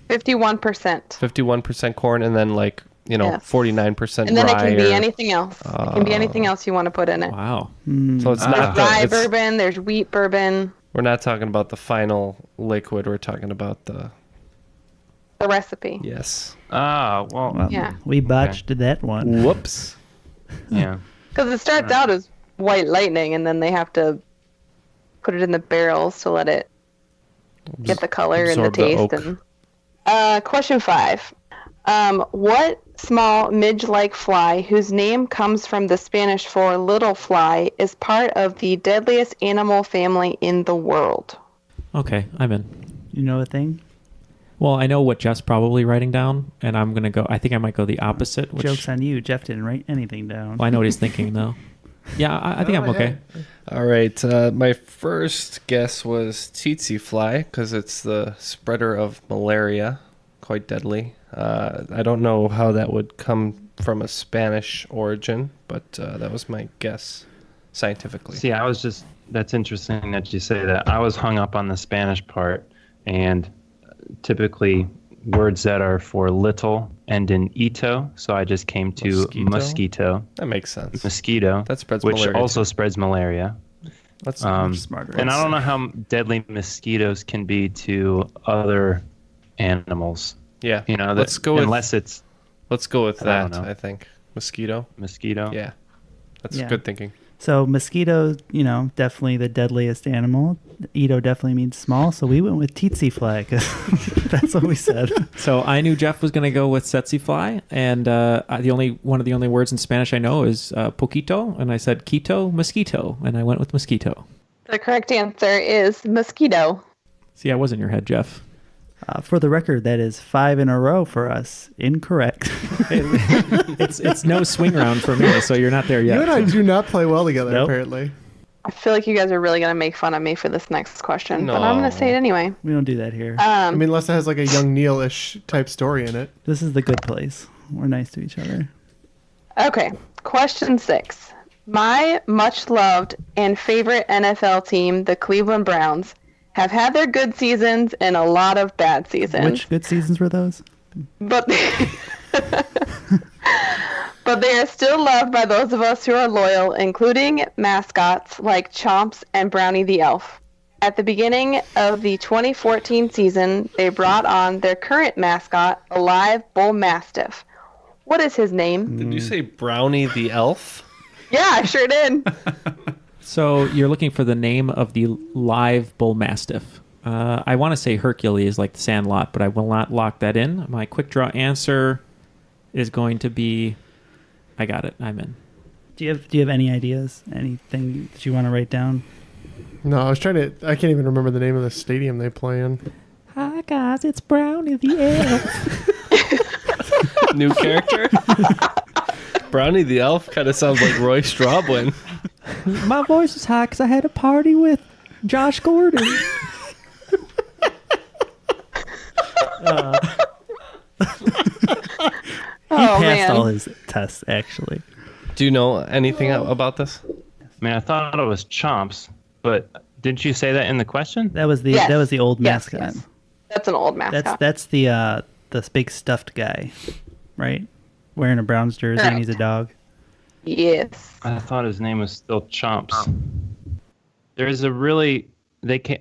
51%. 51% corn, and then like, you know, Yes. 49% And then it rye. can be or- anything else. It can be anything else you want to put in it. Wow. So it's not There's the, rye it's- bourbon, there's wheat bourbon, we're not talking about the final liquid. We're talking about the the recipe. yes. Ah, well, Yeah. We botched that one. Whoops. yeah. Because it starts out as white lightning, and then they have to put it in the barrels to let it get the color and the absorb the taste. oak. And question 5. What small midge-like fly, whose name comes from the Spanish for little fly, is part of the deadliest animal family in the world? Okay, I'm in. You know a thing? Well, I know what Jeff's probably writing down, and I'm going to go, I think I might go the opposite. Which, Joke's on you. Jeff didn't write anything down. well, I know what he's thinking, though. Yeah, I think I'm okay. All right. My first guess was tsetse fly because it's the spreader of malaria, quite deadly. I don't know how that would come from a Spanish origin, but that was my guess scientifically. See, that's interesting that you say that. I was hung up on the Spanish part, and typically words that are for little end in ito, so I just came to mosquito. That makes sense. Mosquito. That spreads which malaria, also too. spreads malaria. That's smarter. And I don't know how deadly mosquitoes can be to other animals. yeah. You know, let's go with it's let's go with I that. don't know. I think mosquito. mosquito. Yeah, that's Yeah. good thinking. So mosquito, you know, definitely the deadliest animal. Ito definitely means small, so we went with tsetse fly 'cause that's what we said. So I knew Jeff was going to go with tsetse fly, and one of the only words in Spanish I know is poquito, and I said quito, mosquito, and I went with mosquito. The correct answer is mosquito. See, I was in your head, Jeff. For the record, that is 5 in a row for us. Incorrect. It's no swing round for me, so you're not there yet. You and I do not play well together, Nope. apparently. I feel like you guys are really going to make fun of me for this next question, but I'm going No. to say it anyway. We don't do that here. I mean, unless it has like a young Neal-ish type story in it. This is the good place. We're nice to each other. Okay, question 6. My much loved and favorite NFL team, the Cleveland Browns, have had their good seasons and a lot of bad seasons. Which good seasons were those? But but they are still loved by those of us who are loyal, including mascots like Chomps and Brownie the Elf. At the beginning of the 2014 season, they brought on their current mascot, a live bull mastiff. What is his name? Did you say Brownie the elf? Yeah, I sure did. So you're looking for the name of the live bull mastiff. I want to say Hercules, like the Sandlot, but I will not lock that in. My quick draw answer is going to be, I got it. I'm in. Do you have any ideas? Anything that you want to write down? No, I can't even remember the name of the stadium they play in. Hi guys, it's Brownie the elf. New character? Brownie the elf kind of sounds like Roy Strawbwin. My voice is high because I had a party with Josh Gordon. He passed all his tests, actually. Do you know anything about this? I mean, I thought it was Chomps, but didn't you say that in the question? That was the Yes. that was the old Yes, mascot. yes. That's an old mascot. That's the big stuffed guy, right? Wearing a Browns jersey and he's a dog. Yes. I thought his name was still Chomps. There's a really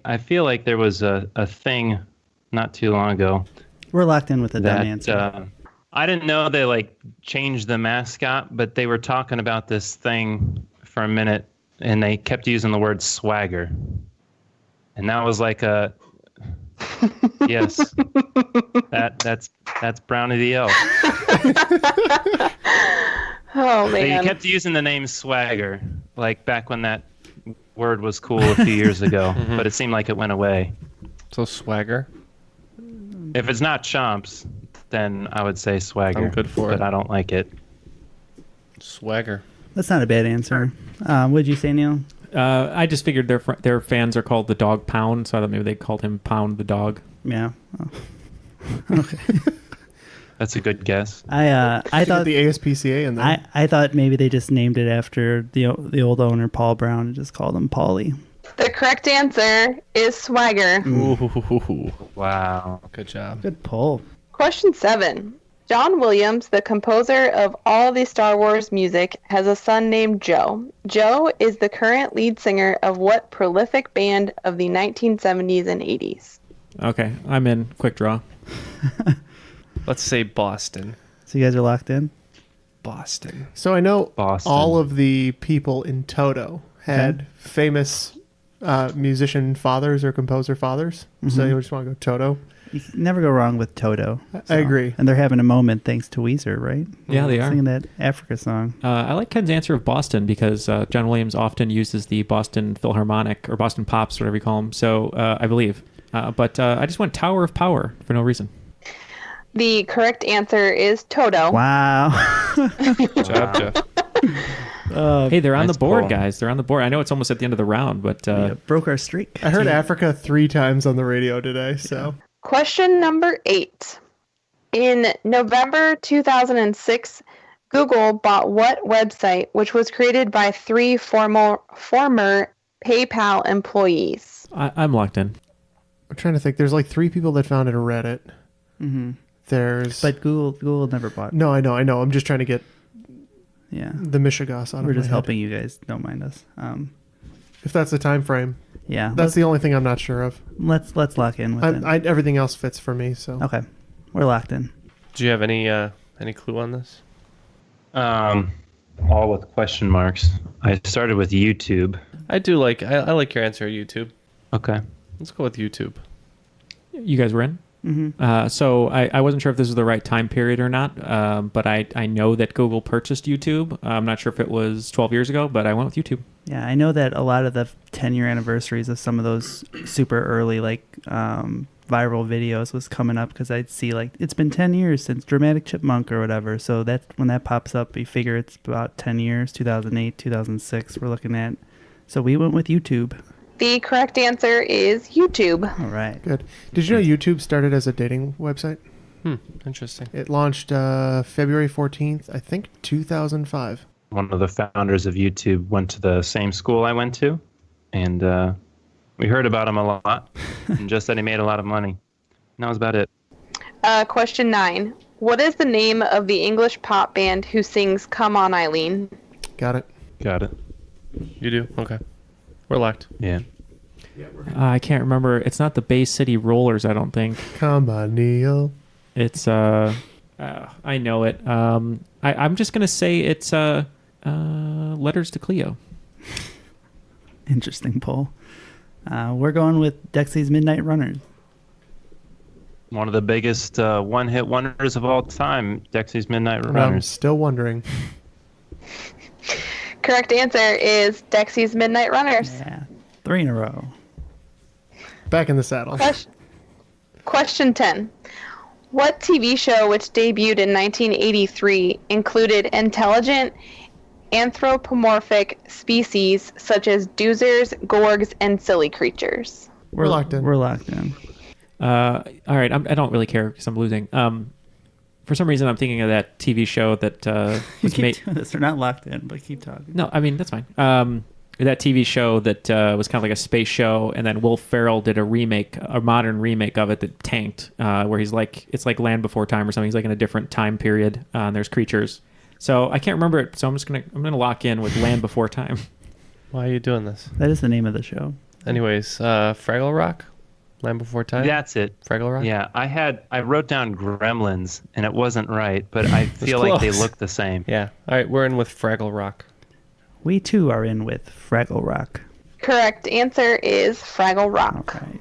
I feel like there was a thing not too long ago We're locked in with a dumb that answer. I didn't know they like changed the mascot, but they were talking about this thing for a minute and they kept using the word swagger. And that was like a yes. That's Brownie the elf. Oh, So you man. kept using the name swagger, like back when that word was cool a few years ago, but it seemed like it went away. So swagger? If it's not Chomps, then I would say swagger. I'm good for but it. I don't like it. Swagger. That's not a bad answer. What'd you say, Neal? I just figured their fans are called the Dog Pound, so I thought maybe they called him Pound the Dog. Yeah. Oh. Okay. That's a good guess. I thought the ASPCA in there. I thought maybe they just named it after the old owner Paul Brown and just called him Paulie. The correct answer is swagger. Ooh. Wow. Good job. Good pull. Question 7. John Williams, the composer of all the Star Wars music, has a son named Joe. Joe is the current lead singer of what prolific band of the 1970s and 80s? Okay, I'm in. Quick draw. Let's say Boston. So you guys are locked in? Boston. So I know Boston. all of the people in Toto had famous musician fathers or composer fathers. So you just want to go Toto. You can never go wrong with Toto. I agree. And they're having a moment thanks to Weezer, right? Yeah, they are. Singing that Africa song. I like Ken's answer of Boston because John Williams often uses the Boston Philharmonic or Boston Pops, whatever you call them. So I believe. But I just went Tower of Power for no reason. The correct answer is Toto. Wow. Good job, Jeff. Hey, they're on nice the board, pull. guys. They're on the board. I know it's almost at the end of the round, but Yeah, broke our streak. I heard Africa 3 times on the radio today. So Question number 8. In November 2006, Google bought what website, which was created by 3 former PayPal employees? I'm locked in. I'm trying to think. There's like 3 people that founded a Reddit. Mm-hmm. There's But Google never bought. no, I know. I'm just trying to get Yeah. the Michigas out We're of just my head. helping you guys. Don't mind us. If that's the time frame, Yeah. that's the only thing I'm not sure of. Let's lock in with it. Everything else fits for me. So Okay. We're locked in. Do you have any clue on this? All with question marks. I started with YouTube. I do like I like your answer, YouTube. Okay. Let's go with YouTube. You guys were in? Mm-hmm. So I wasn't sure if this was the right time period or not, but I know that Google purchased YouTube. I'm not sure if it was 12 years ago, but I went with YouTube. Yeah, I know that a lot of the 10-year anniversaries of some of those super early viral videos was coming up because I'd see it's been 10 years since Dramatic Chipmunk or whatever. So that's when that pops up, you figure it's about 10 years, 2008, 2006 we're looking at. So we went with YouTube. The correct answer is YouTube. All right. good. Did you know YouTube started as a dating website? Interesting. It launched February 14th, I think 2005. One of the founders of YouTube went to the same school I went to, and we heard about him a lot, and just that he made a lot of money. And that was about it. Question 9. What is the name of the English pop band who sings Come On Eileen? Got it. Got it. You do? Okay. We're locked. Yeah. I can't remember. It's not the Bay City Rollers, I don't think. Come on, Neal. It's I know it. I'm just gonna say it's Letters to Cleo. Interesting poll. We're going with Dexy's Midnight Runners. One of the biggest one-hit wonders of all time, Dexy's Midnight I'm Runners. still wondering. Correct answer is Dexy's Midnight Runners. Yeah, 3 in a row. Back in the saddle. Question 10. What TV show, which debuted in 1983, included intelligent anthropomorphic species such as doozers, gorgs, and silly creatures? We're locked in. We're locked in. All right, I don't really care because I'm losing. For some reason, I'm thinking of that TV show that was made. Keep doing this. We're not locked in, but keep talking. No, I mean that's fine. That TV show that was kind of like a space show, and then Will Ferrell did a modern remake of it that tanked, where he's like, it's like Land Before Time or something. He's like in a different time period, and there's creatures. So I can't remember it. So I'm gonna lock in with Land Before Time. Why are you doing this? That is the name of the show. Anyways, Fraggle Rock, Land Before Time. That's it. Fraggle Rock. Yeah, I wrote down Gremlins, and it wasn't right, but I feel like they look the same. Yeah. All right, we're in with Fraggle Rock. We too are in with Fraggle Rock. Correct answer is Fraggle Rock. Okay.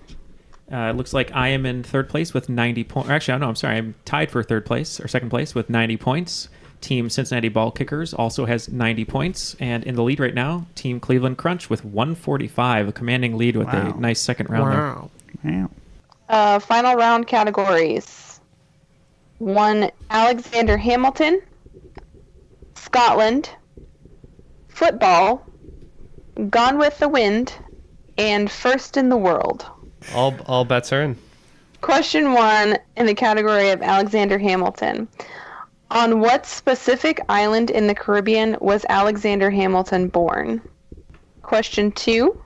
It looks like I am in third place with 90 points. Actually, no, I'm sorry. I'm tied for second place with 90 points. Team Cincinnati Ball Kickers also has 90 points. And in the lead right now, Team Cleveland Crunch with 145, a commanding lead with a nice second round there. Wow. Final round categories. 1, Alexander Hamilton, Scotland, football, Gone with the Wind, and First in the World. All bets are in. Question 1 in the category of Alexander Hamilton. On what specific island in the Caribbean was Alexander Hamilton born? Question 2,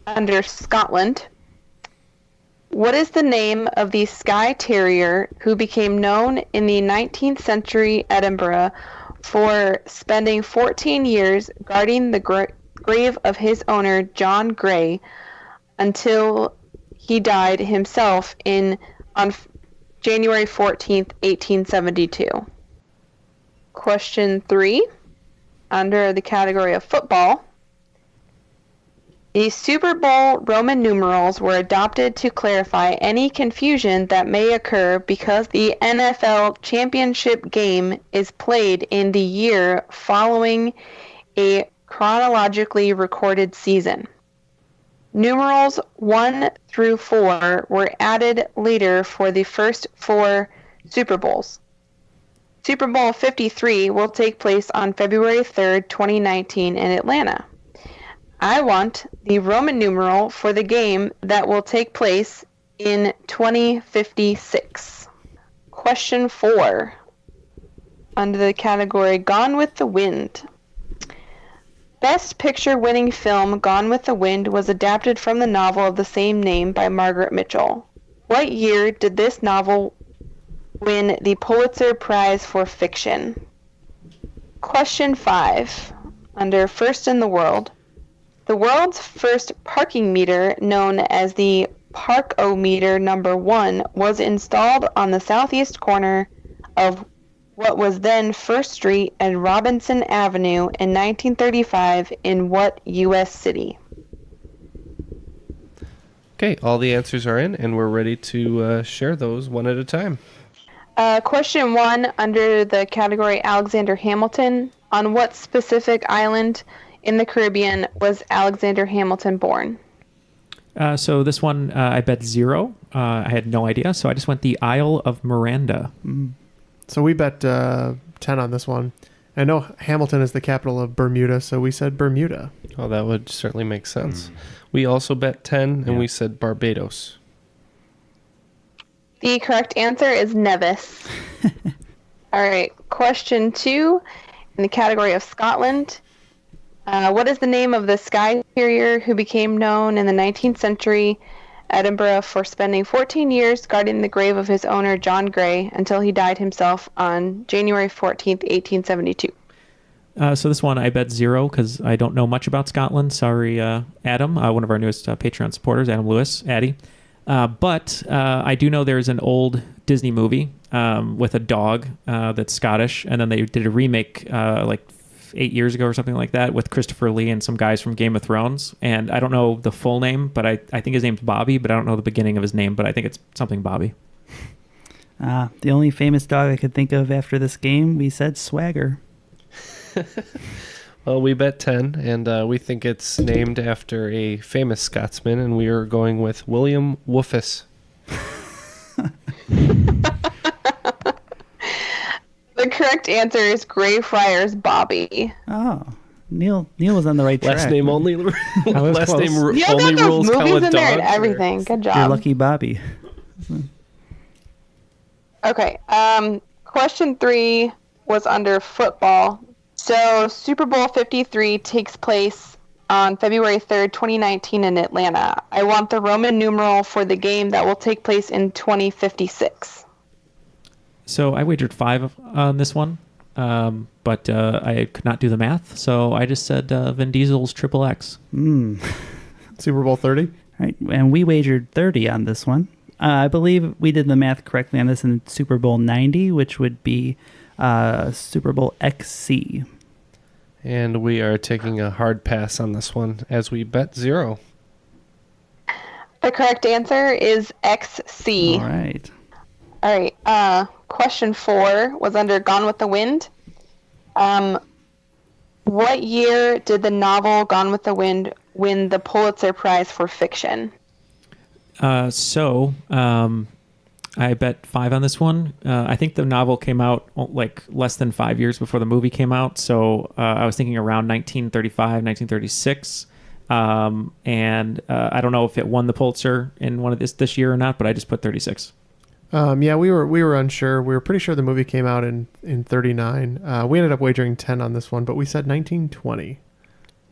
under Scotland. What is the name of the Skye Terrier who became known in the 19th century Edinburgh for spending 14 years guarding the grave of his owner, John Gray, until he died himself on January 14th, 1872? Question 3, under the category of football. The Super Bowl Roman numerals were adopted to clarify any confusion that may occur because the NFL championship game is played in the year following a chronologically recorded season. Numerals 1 through 4 were added later for the first 4 Super Bowls. Super Bowl 53 will take place on February 3rd, 2019 in Atlanta. I want the Roman numeral for the game that will take place in 2056. Question 4, under the category Gone with the Wind. Best Picture winning film Gone with the Wind was adapted from the novel of the same name by Margaret Mitchell. What year did this novel win the Pulitzer Prize for Fiction? Question 5, under First in the World. The world's first parking meter, known as the Park-O-Meter number 1, was installed on the southeast corner of what was then First Street and Robinson Avenue in 1935 in what U.S. city? Okay, all the answers are in, and we're ready to share those one at a time. Question 1, under the category Alexander Hamilton. On what specific island in the Caribbean was Alexander Hamilton born? So this one, I bet 0. I had no idea, so I just went the Isle of Miranda. So we bet 10 on this one. I know Hamilton is the capital of Bermuda, so we said Bermuda. Oh, that would certainly make sense. We also bet 10, and we said Barbados. The correct answer is Nevis. All right, question 2, in the category of Scotland. What is the name of the Skye Terrier who became known in the 19th century Edinburgh for spending 14 years guarding the grave of his owner, John Gray, until he died himself on January 14th, 1872? So this one I bet 0 because I don't know much about Scotland. Sorry, Adam, one of our newest Patreon supporters, Adam Lewis, Addy. But I do know there's an old Disney movie with a dog that's Scottish, and then they did a remake like 8 years ago or something like that with Christopher Lee and some guys from Game of Thrones. And I don't know the full name, but I think his name's Bobby, but I don't know the beginning of his name, but I think it's something Bobby. The only famous dog I could think of after this game, we said Swagger. Well, we bet 10, and we think it's named after a famous Scotsman, and we are going with William Woofus. The correct answer is Greyfriars Bobby. Oh, Neal was on the right track. Last name only. Last name You only got those rules movies come with in there and dogs. everything. Good job. You're lucky Bobby. Okay. Question 3 was under football. So Super Bowl 53 takes place on February 3rd, 2019 in Atlanta. I want the Roman numeral for the game that will take place in 2056. So I wagered 5 on this one, but I could not do the math, so I just said Vin Diesel's XXX. Super Bowl 30? Right, and we wagered 30 on this one. I believe we did the math correctly on this in Super Bowl 90, which would be Super Bowl XC. And we are taking a hard pass on this one as we bet 0. The correct answer is XC. All right. All right. Question 4 was under Gone with the Wind. What year did the novel Gone with the Wind win the Pulitzer Prize for fiction? I bet 5 on this one. I think the novel came out like less than 5 years before the movie came out. So I was thinking around 1935, 1936. And I don't know if it won the Pulitzer in one of this year or not, but I just put 36. Yeah, we were unsure. We were pretty sure the movie came out in 39. We ended up wagering 10 on this one, but we said 1920.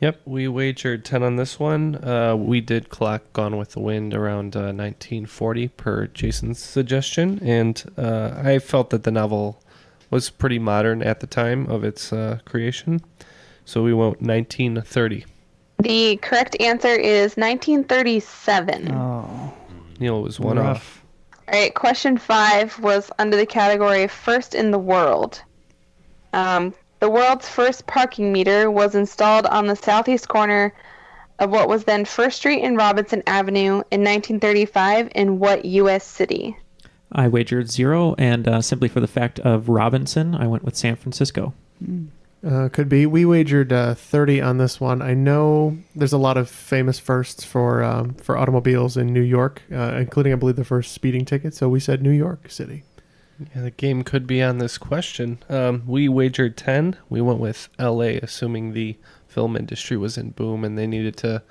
Yep, we wagered 10 on this one. We did clock Gone with the Wind around 1940 per Jason's suggestion, and I felt that the novel was pretty modern at the time of its creation, so we went 1930. The correct answer is 1937. Oh. Neal was one off. All right, question 5 was under the category First in the World. The world's first parking meter was installed on the southeast corner of what was then First Street and Robinson Avenue in 1935 in what U.S. city? I wagered 0, and simply for the fact of Robinson, I went with San Francisco. Could be. We wagered 30 on this one. I know there's a lot of famous firsts for automobiles in New York, including, I believe, the first speeding ticket. So we said New York City. Yeah, the game could be on this question. We wagered 10. We went with L.A., assuming the film industry was in boom and they needed to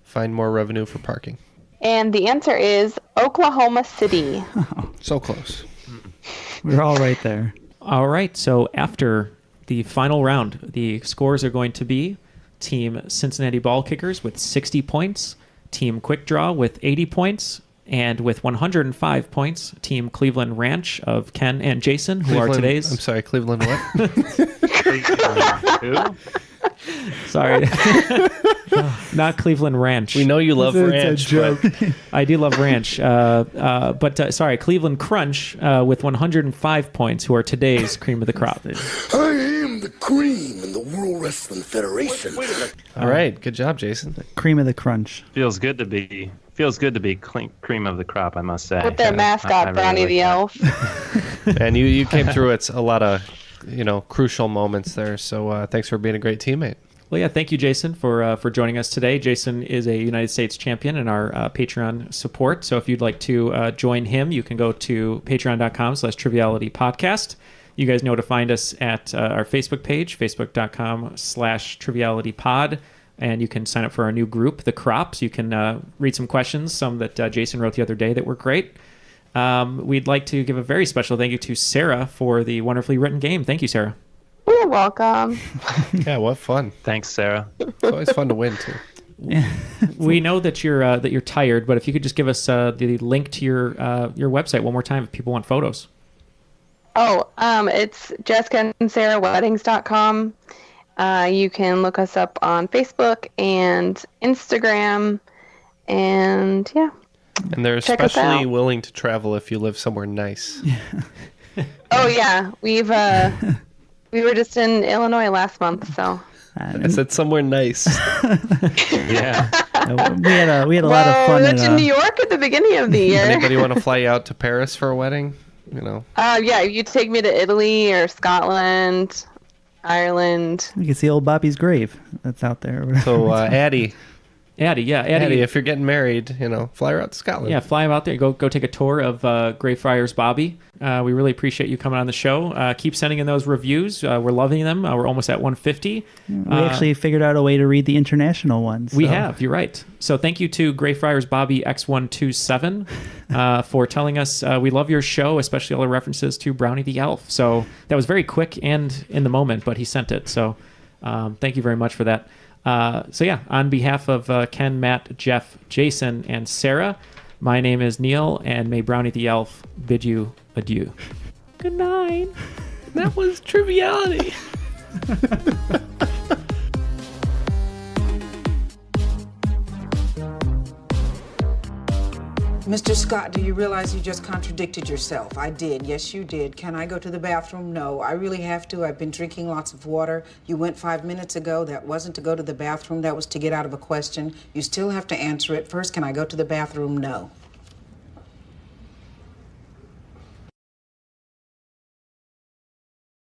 find more revenue for parking. And the answer is Oklahoma City. So close. We're all right there. All right, so after the final round, the scores are going to be Team Cincinnati Ball Kickers with 60 points, Team Quick Draw with 80 points, and with 105 points, Team Cleveland Ranch of Ken and Jason, who are today's... I'm sorry, Cleveland what? Who? Sorry. Not Cleveland Ranch. We know you love It's ranch. a joke. I do love ranch. But sorry, Cleveland Crunch with 105 points, who are today's cream of the crop. I am the cream in the World Wrestling Federation. All right, good job, Jason. Cream of the crunch. Feels good to be cream of the crop, I must say. With their mascot, I Brownie really the like Elf. And you came through at a lot of crucial moments there. So thanks for being a great teammate. Well, yeah, thank you, Jason, for joining us today. Jason is a United States champion in our Patreon support. So if you'd like to join him, you can go to patreon.com/trivialitypodcast. You guys know to find us at our Facebook page, facebook.com/trivialitypod. And you can sign up for our new group, The Crops. You can read some questions, some that Jason wrote the other day that were great. We'd like to give a very special thank you to Sarah for the wonderfully written game. Thank you, Sarah. You're welcome. Yeah, what fun. Thanks, Sarah. It's always fun to win, too. We know that you're tired, but if you could just give us the link to your website one more time if people want photos. It's JessicaandSarahWeddings.com. You can look us up on Facebook and Instagram, and yeah. And they're Check us especially out. willing to travel if you live somewhere nice. Oh yeah, we were just in Illinois last month, so. I said somewhere nice. Yeah. We had a lot of fun. We went to New York at the beginning of the year. Anybody want to fly out to Paris for a wedding? You know. Yeah, you take me to Italy or Scotland, Ireland. You can see old Bobby's grave that's out there. So Addie, Addie, if you're getting married, fly her out to Scotland. Yeah, fly him out there. Go take a tour of Greyfriars Bobby. We really appreciate you coming on the show. Keep sending in those reviews. We're loving them. We're almost at 150. We actually figured out a way to read the international ones. We have. You're right. So thank you to Greyfriars Bobby X127 for telling us we love your show, especially all the references to Brownie the Elf. So that was very quick and in the moment, but he sent it. So thank you very much for that. So yeah, on behalf of Ken, Matt, Jeff, Jason, and Sarah, my name is Neal, and may Brownie the Elf bid you adieu. Good night. That was triviality. Mr. Scott, do you realize you just contradicted yourself? I did. Yes, you did. Can I go to the bathroom? No. I really have to. I've been drinking lots of water. You went 5 minutes ago. That wasn't to go to the bathroom. That was to get out of a question. You still have to answer it. First, can I go to the bathroom? No.